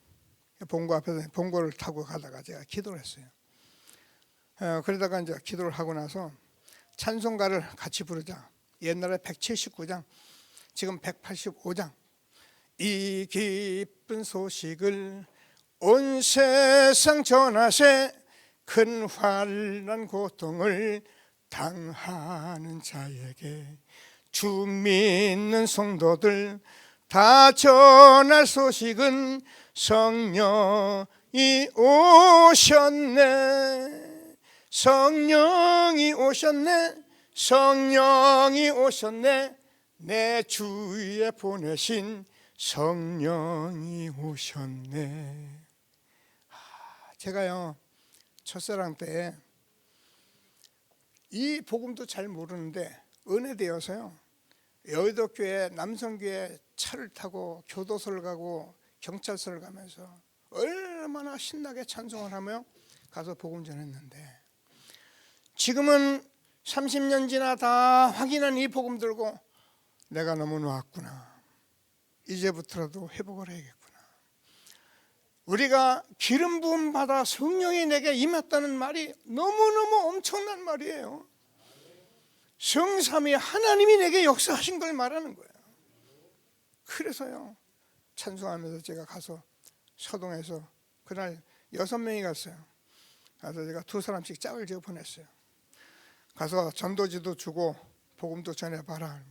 본고 앞에서 본고를 타고 가다가 제가 기도를 했어요. 그러다가 이제 기도를 하고 나서 찬송가를 같이 부르자. 옛날에 179장, 지금 185장. 이 기쁜 소식을 온 세상 전하세, 큰 환난 고통을 당하는 자에게 주 믿는 성도들 다 전할 소식은 성령이 오셨네. 성령이 오셨네. 성령이 오셨네. 내 주위에 보내신 성령이 오셨네. 제가요 첫사랑 때 이 복음도 잘 모르는데 은혜되어서요 여의도 교회 남성교회 차를 타고 교도소를 가고 경찰서를 가면서 얼마나 신나게 찬송을 하며 가서 복음 전했는데, 지금은 30년 지나 다 확인한 이 복음 들고 내가 너무 놓았구나, 이제부터라도 회복을 해야겠구나. 우리가 기름 부음 받아 성령이 내게 임했다는 말이 너무너무 엄청난 말이에요. 성삼위 하나님이 내게 역사하신 걸 말하는 거예요. 그래서요 찬송하면서 제가 가서 서동에서 그날 6명이 갔어요. 가서 제가 2사람씩 짝을 지어 보냈어요. 가서 전도지도 주고 복음도 전해봐라.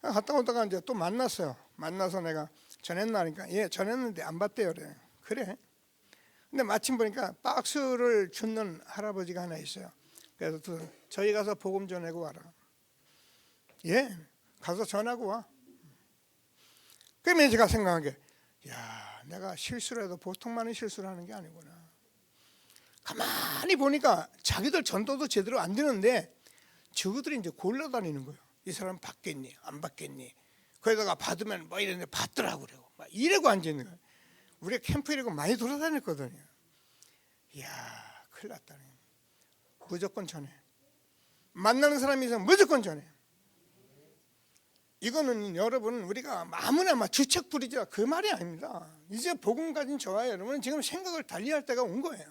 갔다 오다가 이제 또 만났어요. 만나서 내가 전했나니까 예 전했는데 안 받대요. 그래. 근데 마침 보니까 박스를 줍는 할아버지가 하나 있어요. 그래서 저희 가서 복음 전하고 와라. 예, 가서 전하고 와. 그러면 제가 생각한 게, 야, 내가 실수를 해도 보통 많은 실수를 하는 게 아니구나. 가만히 보니까 자기들 전도도 제대로 안 되는데 저들이 이제 골라다니는 거예요. 이 사람 받겠니? 안 받겠니? 거기다가 받으면 뭐 이랬는데 받더라고 그래요. 막 이러고 앉아 있는 거예요. 우리가 캠프 이라고 많이 돌아다녔거든요. 이야, 큰일 났다. 무조건 전해. 만나는 사람이 있으면 무조건 전해. 이거는 여러분 우리가 아무나 막 주책 부리자 그 말이 아닙니다. 이제 복음 가진 저와 여러분은 지금 생각을 달리할 때가 온 거예요.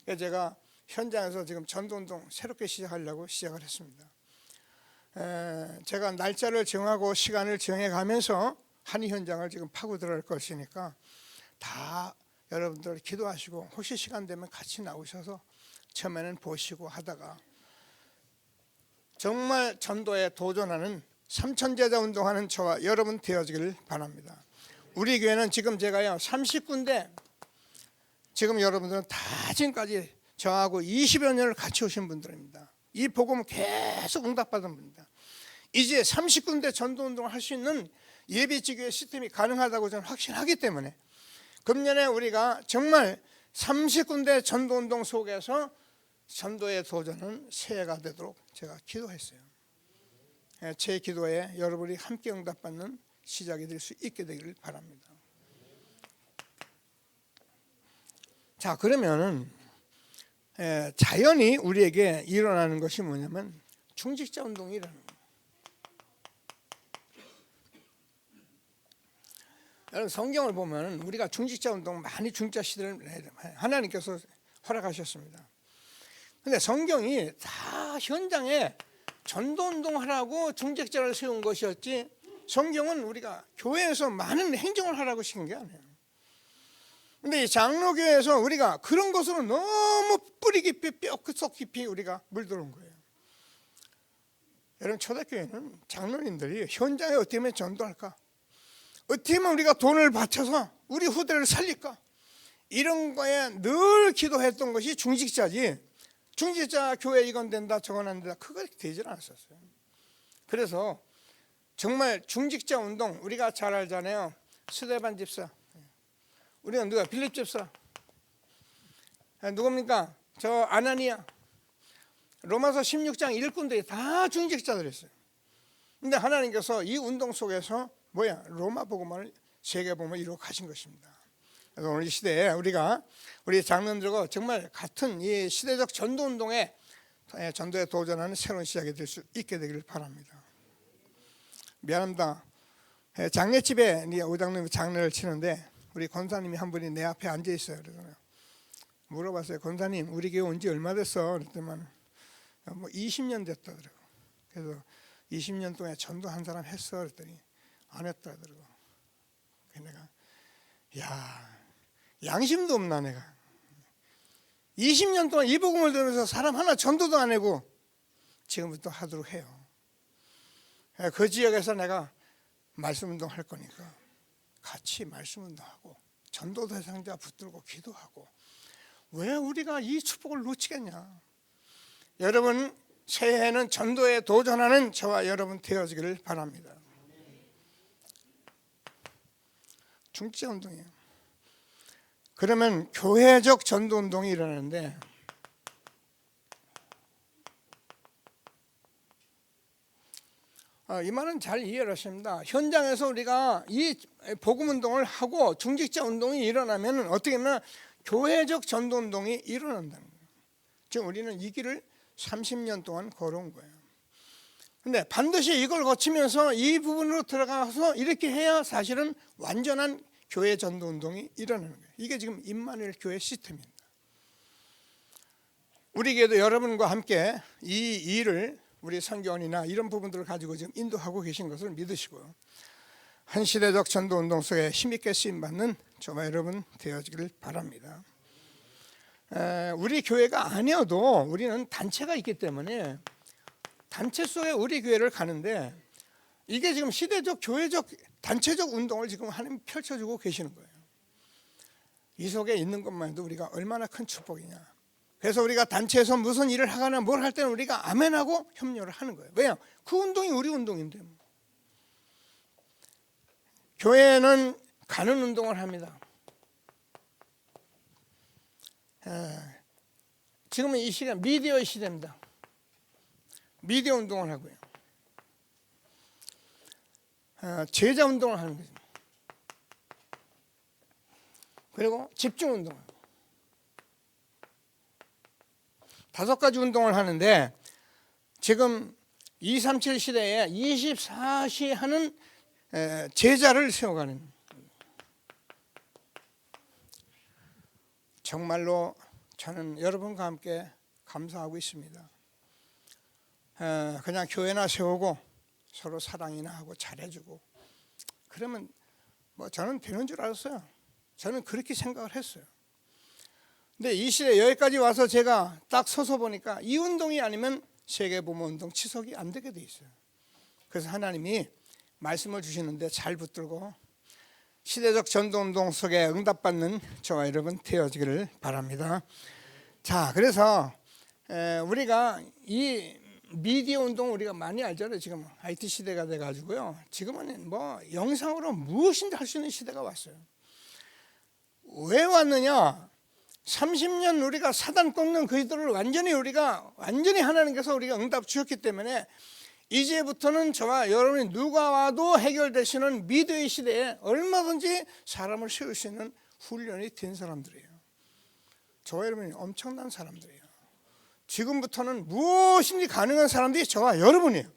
그래서 제가 현장에서 지금 전도운동 새롭게 시작하려고 시작을 했습니다. 제가 날짜를 정하고 시간을 정해가면서 한 현장을 지금 파고 들어갈 것이니까 다 여러분들 기도하시고 혹시 시간 되면 같이 나오셔서 처음에는 보시고 하다가 정말 전도에 도전하는 삼천제자 운동하는 저와 여러분 되어지기를 바랍니다. 우리 교회는 지금 제가요 30군데 지금 여러분들은 다 지금까지 저하고 20여 년을 같이 오신 분들입니다. 이 복음을 계속 응답받은 분입니다. 이제 30군데 전도운동을 할 수 있는 예비지교회 시스템이 가능하다고 저는 확신하기 때문에 금년에 우리가 정말 30군데 전도운동 속에서 전도의 도전은 새해가 되도록 제가 기도했어요. 제 기도에 여러분이 함께 응답받는 시작이 될 수 있게 되기를 바랍니다. 자, 그러면은 자연히 우리에게 일어나는 것이 뭐냐면 중직자 운동이 일어나는 거예요. 여러분 성경을 보면 우리가 중직자 운동 많이 중직자 시대를 하나님께서 허락하셨습니다. 근데 성경이 다 현장에 전도운동하라고 중직자를 세운 것이었지 성경은 우리가 교회에서 많은 행정을 하라고 시킨 게 아니에요. 근데 이 장로교회에서 우리가 그런 것으로 너무 뿌리 깊이 뼈속 깊이 우리가 물들어온 거예요. 여러분 초대교회는 장로님들이 현장에 어떻게 하면 전도할까? 어떻게 하면 우리가 돈을 바쳐서 우리 후대를 살릴까? 이런 거에 늘 기도했던 것이 중직자지 중직자 교회 이건 된다 저건 안 된다 그거 되질 않았었어요. 그래서 정말 중직자 운동 우리가 잘 알잖아요. 스데반 집사, 우리가 누가 빌립 집사, 누굽니까? 저 아나니아, 로마서 16장 일꾼들이 다 중직자들이었어요. 근데 하나님께서 이 운동 속에서 로마 복음을 세계 복음을 이루어 가신 것입니다. 그래서 오늘 이 시대에 우리가 우리 장로들과 정말 같은 이 시대적 전도 운동에 전도에 도전하는 새로운 시작이 될 수 있게 되기를 바랍니다. 미안합니다. 장례집에 오장님이 장례를 치는데 우리 권사님이 한 분이 내 앞에 앉아 있어요. 그래서 물어봤어요. 권사님, 우리 교회 온 지 얼마 됐어? 그랬더니 20년 됐다 그래요. 그래서 20년 동안 전도 한 사람 했어? 그랬더니 안 했다 그러고. 내가 양심도 없나 내가. 20년 동안 이 복음을 들으면서 사람 하나 전도도 안 하고 지금부터 하도록 해요. 그 지역에서 내가 말씀운동 할 거니까 같이 말씀운동하고 전도 대상자 붙들고 기도하고 왜 우리가 이 축복을 놓치겠냐. 여러분 새해에는 전도에 도전하는 저와 여러분 되어지기를 바랍니다. 중직자 운동이에요. 그러면 교회적 전도 운동이 일어나는데 이 말은 잘 이해를 하십니다. 현장에서 우리가 이 복음 운동을 하고 중직자 운동이 일어나면 어떻게 하면 교회적 전도 운동이 일어난다는 거예요. 지금 우리는 이 길을 30년 동안 걸어온 거예요. 근데 반드시 이걸 거치면서 이 부분으로 들어가서 이렇게 해야 사실은 완전한 교회 전도 운동이 일어나는 거예요. 이게 지금 임마누엘 교회 시스템입니다. 우리 교회도 여러분과 함께 이 일을 우리 선교원이나 이런 부분들을 가지고 지금 인도하고 계신 것을 믿으시고요. 한 시대적 전도 운동 속에 힘있게 쓰임받는 저와 여러분 되어지기를 바랍니다. 우리 교회가 아니어도 우리는 단체가 있기 때문에 단체 속에 우리 교회를 가는데 이게 지금 시대적 교회적 단체적 운동을 지금 하나님 펼쳐주고 계시는 거예요. 이 속에 있는 것만 해도 우리가 얼마나 큰 축복이냐. 그래서 우리가 단체에서 무슨 일을 하거나 뭘 할 때는 우리가 아멘하고 협력을 하는 거예요. 왜요? 그 운동이 우리 운동인데. 교회는 가는 운동을 합니다. 지금은 이 시대 미디어의 시대입니다. 미디어 운동을 하고요. 제자 운동을 하는 거죠. 그리고 집중 운동. 5가지 운동을 하는데 지금 237 시대에 24시 하는 제자를 세워가는, 정말로 저는 여러분과 함께 감사하고 있습니다. 그냥 교회나 세우고 서로 사랑이나 하고 잘해주고 그러면 뭐 저는 되는 줄 알았어요. 저는 그렇게 생각을 했어요. 근데 이 시대 여기까지 와서 제가 딱 서서 보니까 이 운동이 아니면 세계보험운동 지속이 안 되게 돼 있어요. 그래서 하나님이 말씀을 주시는데 잘 붙들고 시대적 전도운동 속에 응답받는 저와 여러분 되어지기를 바랍니다. 자, 그래서 우리가 이 미디어 운동 우리가 많이 알잖아요. 지금 IT 시대가 돼가지고요. 지금은 뭐 영상으로 무엇인지 할 수 있는 시대가 왔어요. 왜 왔느냐? 30년 우리가 사단 꺾는 그들을 우리가 완전히 하나님께서 우리가 응답 주셨기 때문에 이제부터는 저와 여러분이 누가 와도 해결되시는 미디어의 시대에 얼마든지 사람을 세울 수 있는 훈련이 된 사람들이에요. 저와 여러분이 엄청난 사람들이에요. 지금부터는 무엇인지 가능한 사람들이 저와 여러분이에요.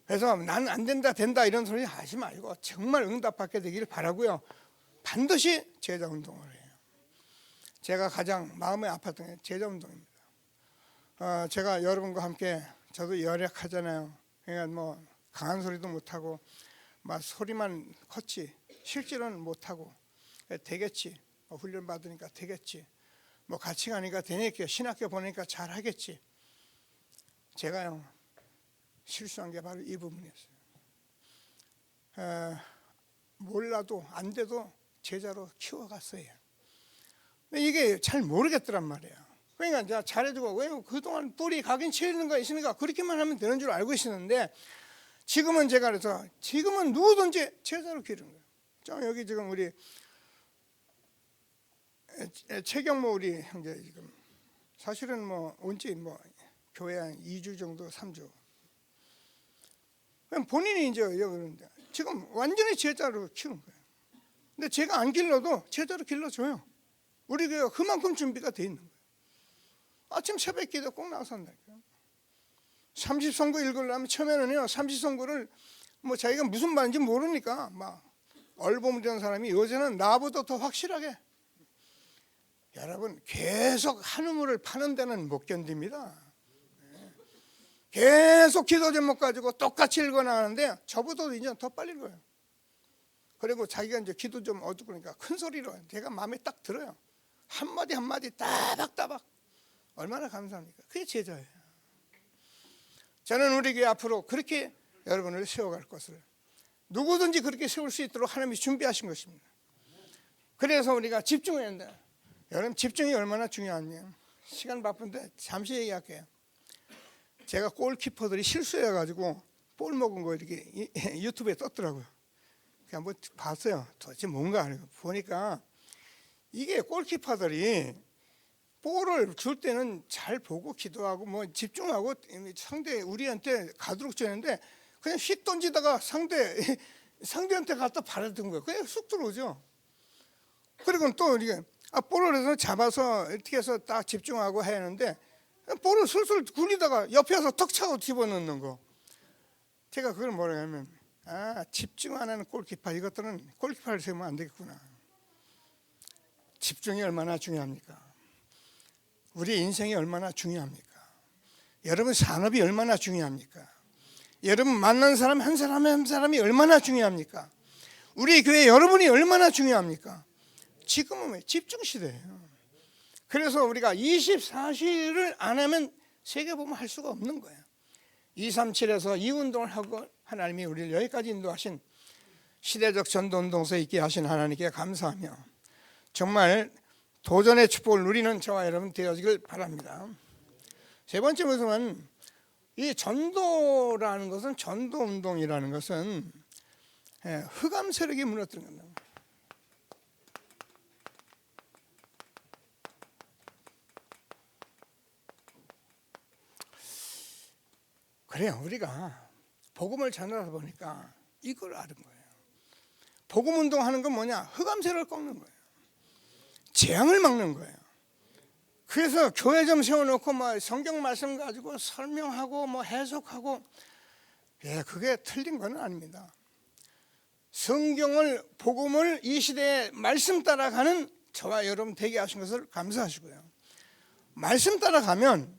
그래서 난 안 된다 된다 이런 소리 하지 말고 정말 응답받게 되기를 바라고요. 반드시 제자 운동을 해요. 제가 가장 마음이 아팠던 게 제자 운동입니다. 제가 여러분과 함께 저도 열약하잖아요. 그러니까 뭐 강한 소리도 못하고 막 소리만 컸지 실제로는 못하고 되겠지, 훈련 받으니까 되겠지, 뭐 같이 가니까 되니까 신학교 보내니까 잘하겠지. 제가요 실수한 게 바로 이 부분이었어요. 몰라도 안 돼도 제자로 키워갔어요. 근데 이게 잘 모르겠더란 말이에요. 그러니까 이제 잘해주고 왜 그동안 뿌리 각인 치는 거 있으니까 그렇게만 하면 되는 줄 알고 있었는데 지금은 제가 그래서 지금은 누구든지 제자로 기르는 거예요. 저 여기 지금 우리 최경모 우리 형제 지금 사실은 뭐 온지 뭐 교회 한 2주 정도 3주. 그럼 본인이 이제 그러는데 지금 완전히 제자로 키우는 거예요. 근데 제가 안 길러도 제자로 길러줘요. 우리 교회가 그만큼 준비가 돼 있는 거예요. 아침 새벽 기도 꼭 나와서 한다니까요. 30성구 읽으려면 처음에는요 30성구를 뭐 자기가 무슨 말인지 모르니까 막 얼버무리는 사람이 요새는 나보다 더 확실하게, 여러분 계속 한 우물을 파는 데는 못 견딥니다. 계속 기도 제목 가지고 똑같이 읽어나가는데 저보다도 이제 더 빨리 읽어요. 그리고 자기가 이제 기도 좀 어둡으니까 큰 소리로 제가 마음에 딱 들어요. 한마디 한마디 따박따박. 얼마나 감사합니까? 그게 제자예요. 저는 우리 교회 앞으로 그렇게 여러분을 세워갈 것을 누구든지 그렇게 세울 수 있도록 하나님이 준비하신 것입니다. 그래서 우리가 집중해야 한다. 여러분 집중이 얼마나 중요하냐. 시간 바쁜데 잠시 얘기할게요. 제가 골키퍼들이 실수해가지고 볼 먹은 거 이렇게 유튜브에 떴더라고요. 그냥 한번 봤어요. 도대체 뭔가 하는 거 보니까 이게 골키퍼들이 볼을 줄 때는 잘 보고 기도하고 뭐 집중하고 상대 우리한테 가도록 주는데 그냥 휙 던지다가 상대한테 갖다 바라든 거예요. 그냥 쑥 들어오죠. 그리고 또 이게 볼을 해서 잡아서 이렇게 해서 딱 집중하고 해야 하는데 볼을 술술 굴리다가 옆에서 턱 차고 집어넣는 거. 제가 그걸 뭐라 하면 집중 안 하는 골키퍼, 이것들은 골키퍼를 세우면 안 되겠구나. 집중이 얼마나 중요합니까? 우리 인생이 얼마나 중요합니까? 여러분 산업이 얼마나 중요합니까? 여러분 만난 사람 한 사람 한 사람이 얼마나 중요합니까? 우리 교회 여러분이 얼마나 중요합니까? 지금은 집중 시대예요. 그래서 우리가 24시를 안 하면 세계보험 할 수가 없는 거예요. 237에서 이 운동을 하고 하나님이 우리를 여기까지 인도하신 시대적 전도운동소에 있게 하신 하나님께 감사하며 정말 도전의 축복을 누리는 저와 여러분 되어지길 바랍니다. 세 번째 모습은 이 전도라는 것은, 전도운동이라는 것은 흑암 세력이 무너뜨린 겁니다. 그래요. 우리가 복음을 전하다 보니까 이걸 아는 거예요. 복음 운동하는 건 뭐냐? 흑암 세력을 꺾는 거예요. 재앙을 막는 거예요. 그래서 교회 좀 세워놓고 뭐 성경 말씀 가지고 설명하고 뭐 해석하고, 그게 틀린 건 아닙니다. 성경을, 복음을 이 시대에 말씀 따라가는 저와 여러분 되게 하신 것을 감사하시고요. 말씀 따라가면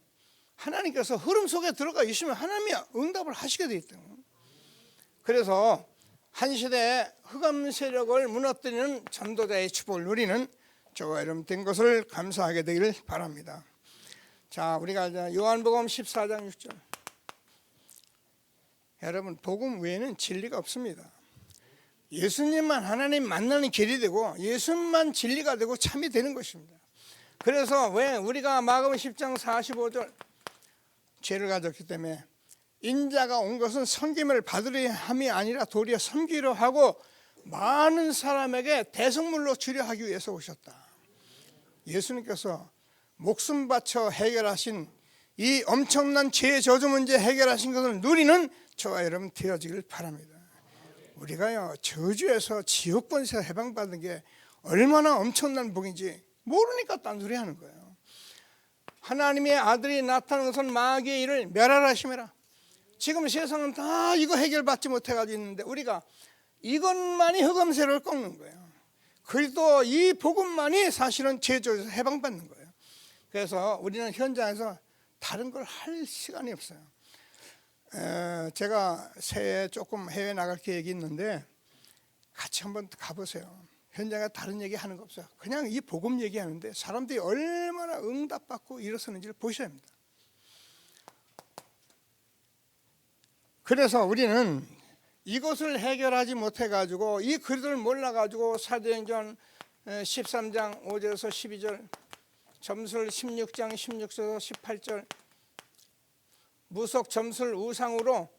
하나님께서 흐름 속에 들어가 있으면 하나님이 응답을 하시게 돼 있다. 그래서 한 시대의 흑암 세력을 무너뜨리는 전도자의 축복을 누리는 저와 여러분 된 것을 감사하게 되기를 바랍니다. 자, 우리가 요한복음 14장 6절. 여러분, 복음 외에는 진리가 없습니다. 예수님만 하나님 만나는 길이 되고 예수님만 진리가 되고 참이 되는 것입니다. 그래서 왜 우리가 마가복음 10장 45절, 죄를 가졌기 때문에 인자가 온 것은 섬김을 받으려 함이 아니라 도리어 섬기려 하고 많은 사람에게 대성물로 주려 하기 위해서 오셨다. 예수님께서 목숨 바쳐 해결하신 이 엄청난 죄의 저주 문제 해결하신 것을 누리는 저와 여러분 되어지길 바랍니다. 우리가요, 저주에서 지옥 권세에서 해방받은 게 얼마나 엄청난 복인지 모르니까 딴소리 하는 거예요. 하나님의 아들이 나타난 것은 마귀의 일을 멸하라심이라. 지금 세상은 다 이거 해결받지 못해가지고 있는데 우리가 이것만이 흑암세를 꺾는 거예요. 그리고 이 복음만이 사실은 죄조에서 해방받는 거예요. 그래서 우리는 현장에서 다른 걸 할 시간이 없어요. 제가 새해 조금 해외 나갈 계획이 있는데 같이 한번 가보세요. 현장에 다른 얘기 하는 거 없어요. 그냥 이 복음 얘기하는데 사람들이 얼마나 응답받고 일어서는지를 보셔야 합니다. 그래서 우리는 이것을 해결하지 못해가지고 이 글들을 몰라가지고 사도행전 13장 5절에서 12절, 점술 16장 16절에서 18절, 무속 점술 우상으로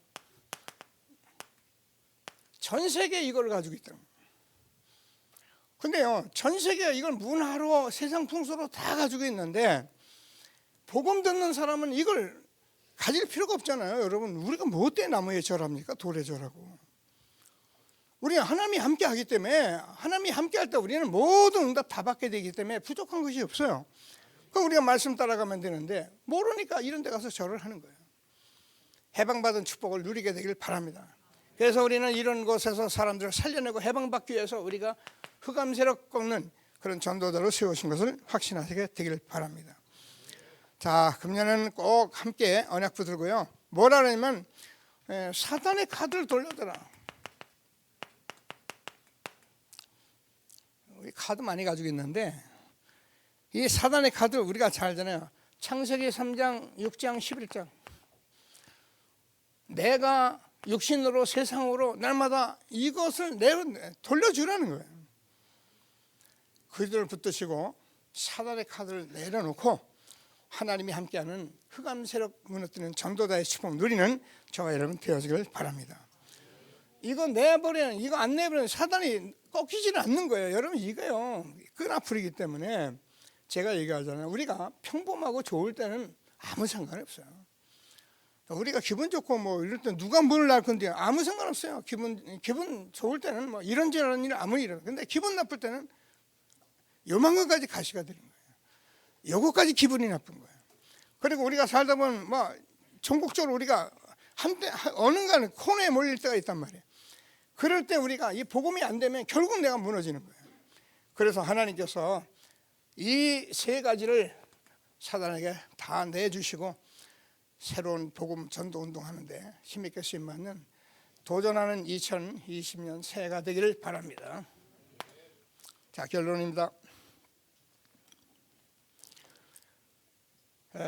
전 세계에 이걸 가지고 있다. 근데요, 전 세계에 이걸 문화로 세상 풍수로 다 가지고 있는데 복음 듣는 사람은 이걸 가질 필요가 없잖아요. 여러분, 우리가 뭐 때문에 나무에 절합니까? 돌에 절하고. 우리가 하나님이 함께 하기 때문에, 하나님이 함께 할 때 우리는 모든 응답 다 받게 되기 때문에 부족한 것이 없어요. 그럼 우리가 말씀 따라가면 되는데 모르니까 이런 데 가서 절을 하는 거예요. 해방받은 축복을 누리게 되길 바랍니다. 그래서 우리는 이런 곳에서 사람들을 살려내고 해방받기 위해서 우리가 흑암세력 꺾는 그런 전도자로 세우신 것을 확신하시게 되길 바랍니다. 자, 금년은 꼭 함께 언약 붙들고요. 뭐라 그러냐면 사단의 카드를 돌려더라. 우리 카드 많이 가지고 있는데 이 사단의 카드를 우리가 잘 알잖아요. 창세기 3장, 6장, 11장. 내가 육신으로 세상으로 날마다 이것을 돌려주라는 거예요. 그들을 붙드시고 사단의 카드를 내려놓고 하나님이 함께하는 흑암 세력 무너뜨리는 전도자의 축복 누리는 저와 여러분 되어지길 바랍니다. 이거 내버리는, 이거 안 내버리는 사단이 꺾이지는 않는 거예요. 여러분, 이거요 끈아풀이기 때문에 제가 얘기하잖아요. 우리가 평범하고 좋을 때는 아무 상관이 없어요. 우리가 기분 좋고 뭐 이럴 때 누가 뭘 날 건데 아무 상관없어요. 기분 좋을 때는 뭐 이런저런 일 아무 일. 근데 기분 나쁠 때는 요만큼까지 가시가 되는 거예요. 요거까지 기분이 나쁜 거예요. 그리고 우리가 살다 보면 뭐 전국적으로 우리가 한때 어느간에 코너에 몰릴 때가 있단 말이에요. 그럴 때 우리가 이 복음이 안 되면 결국 내가 무너지는 거예요. 그래서 하나님께서 이 세 가지를 사단에게 다 내주시고 새로운 복음 전도 운동하는데 힘있게 쓰임받는 도전하는 2020년 새해가 되기를 바랍니다. 자, 결론입니다.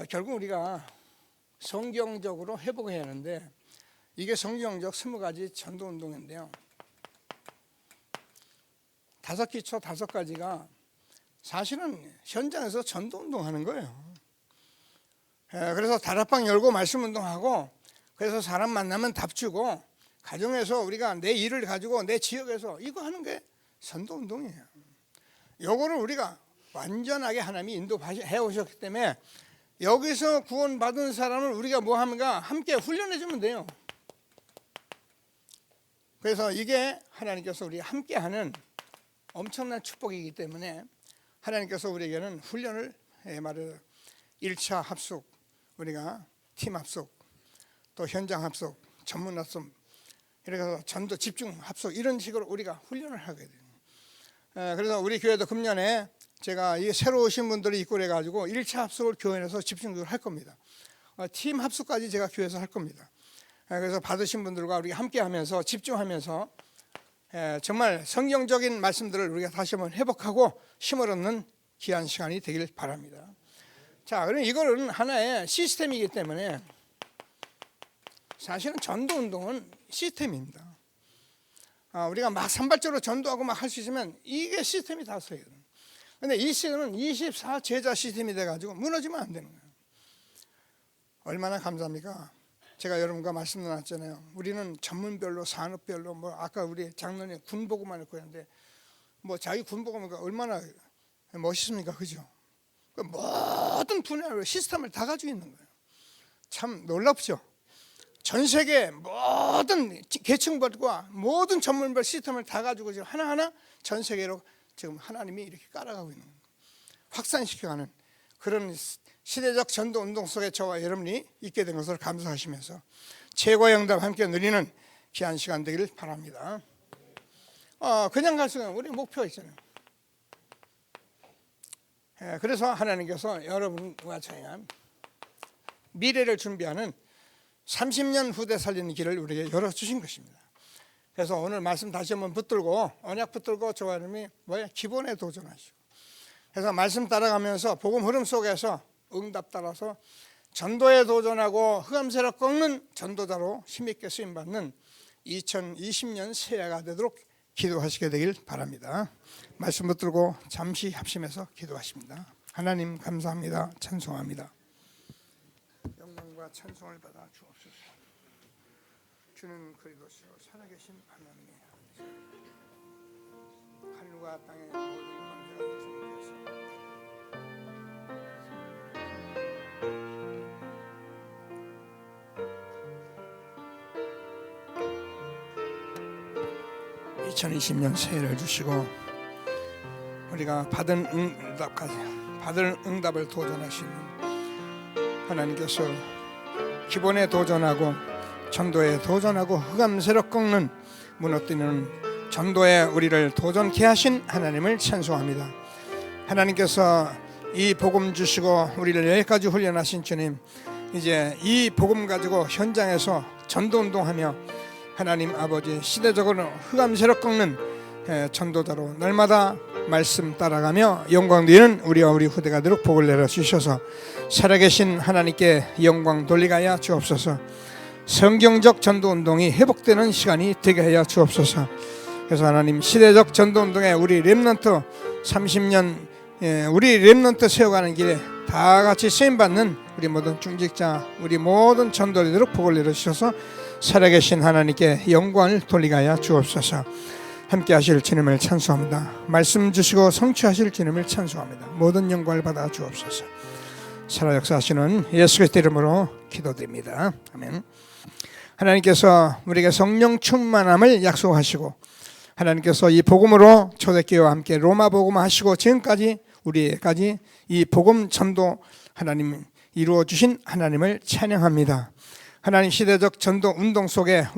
결국 우리가 성경적으로 회복해야 하는데 이게 성경적 20가지 전도 운동인데요. 5기초 5가지가 사실은 현장에서 전도 운동하는 거예요. 그래서 다락방 열고 말씀 운동하고, 그래서 사람 만나면 답 주고, 가정에서 우리가 내 일을 가지고 내 지역에서 이거 하는 게 전도 운동이에요. 요거를 우리가 완전하게 하나님이 인도해 오셨기 때문에 여기서 구원받은 사람을 우리가 뭐 하는가 함께 훈련해 주면 돼요. 그래서 이게 하나님께서 우리 함께 하는 엄청난 축복이기 때문에 하나님께서 우리에게는 훈련을 말해요. 1차 합숙, 우리가 팀 합숙, 또 현장 합숙, 전문 합숙, 이렇게 해서 전도 집중 합숙, 이런 식으로 우리가 훈련을 하게 돼요. 그래서 우리 교회도 금년에 제가 이 새로 오신 분들이 있고 그래가지고 1차 합숙을 교회에서 집중적으로 할 겁니다. 팀 합숙까지 제가 교회에서 할 겁니다. 그래서 받으신 분들과 우리가 함께 하면서 집중하면서 정말 성경적인 말씀들을 우리가 다시 한번 회복하고 힘을 얻는 귀한 시간이 되길 바랍니다. 자, 그럼 이거는 하나의 시스템이기 때문에 사실은 전도 운동은 시스템입니다. 우리가 막 산발적으로 전도하고 막 할 수 있으면 이게 시스템이 다 서요. 근데 이 시스템은 24 제자 시스템이 돼가지고 무너지면 안 되는 거예요. 얼마나 감사합니까? 제가 여러분과 말씀 나눴잖아요. 우리는 전문별로 산업별로 뭐 아까 우리 장로님 군복음만 했고 했는데 뭐 자기 군복음이니까 얼마나 멋있습니까, 그죠? 모든 분야로 시스템을 다 가지고 있는 거예요. 참 놀랍죠. 전 세계 모든 계층별과 모든 전문별 시스템을 다 가지고 지금 하나하나 전 세계로 지금 하나님이 이렇게 깔아가고 있는 거예요. 확산시켜가는 그런 시대적 전도 운동 속에 저와 여러분이 있게 된 것을 감사하시면서 최고의 응답 함께 누리는 귀한 시간 되기를 바랍니다. 그냥 갈 수가 없는 우리 목표가 있잖아요. 그래서 하나님께서 여러분과 저희가 미래를 준비하는 30년 후대 살리는 길을 우리에게 열어주신 것입니다. 그래서 오늘 말씀 다시 한번 붙들고 언약 붙들고 저와 여러분이 기본에 도전하시고 그래서 말씀 따라가면서 복음 흐름 속에서 응답 따라서 전도에 도전하고 흑암세를 꺾는 전도자로 힘있게 쓰임받는 2020년 새해가 되도록 기도하시게 되길 바랍니다. 말씀 붙들고 잠시 합심해서 기도하십니다. 하나님 감사합니다. 찬송합니다. 영광과 찬송을 받아 주옵소서. 주는 그리도시로 살아계신 하나님의 하늘과 땅의 모든 권세가 주님께서 (2020년) 새해를 주시고 우리가 받은 응답을 도전하시는 하나님께서 기본에 도전하고 전도에 도전하고 흑암세력 꺾는 무너뜨리는 전도에 우리를 도전케 하신 하나님을 찬송합니다. 하나님께서 이 복음 주시고 우리를 여기까지 훈련하신 주님, 이제 이 복음 가지고 현장에서 전도운동하며 하나님 아버지 시대적으로 흑암세력 꺾는 전도자로 날마다 말씀 따라가며 영광 드리는 우리와 우리 후대가 되도록 복을 내려주셔서 살아계신 하나님께 영광 돌리게 하여 주옵소서. 성경적 전도운동이 회복되는 시간이 되게 하여 주옵소서. 그래서 하나님 시대적 전도운동에 우리 렘넌트 30년 우리 렘넌트 세워가는 길에 다 같이 쓰임받는 우리 모든 중직자 우리 모든 전도자들로 복을 내려주셔서 살아계신 하나님께 영광을 돌리게 하여 주옵소서. 함께 하실 주님을 찬송합니다. 말씀 주시고 성취하실 주님을 찬송합니다. 모든 영광을 받아 주옵소서. 살아 역사하시는 예수 그리스도 이름으로 기도드립니다. 아멘. 하나님께서 우리에게 성령 충만함을 약속하시고 하나님께서 이 복음으로 초대교회와 함께 로마 복음 하시고 지금까지 우리에게까지 이 복음 전도 하나님 이루어 주신 하나님을 찬양합니다. 하나님 시대적 전도 운동 속에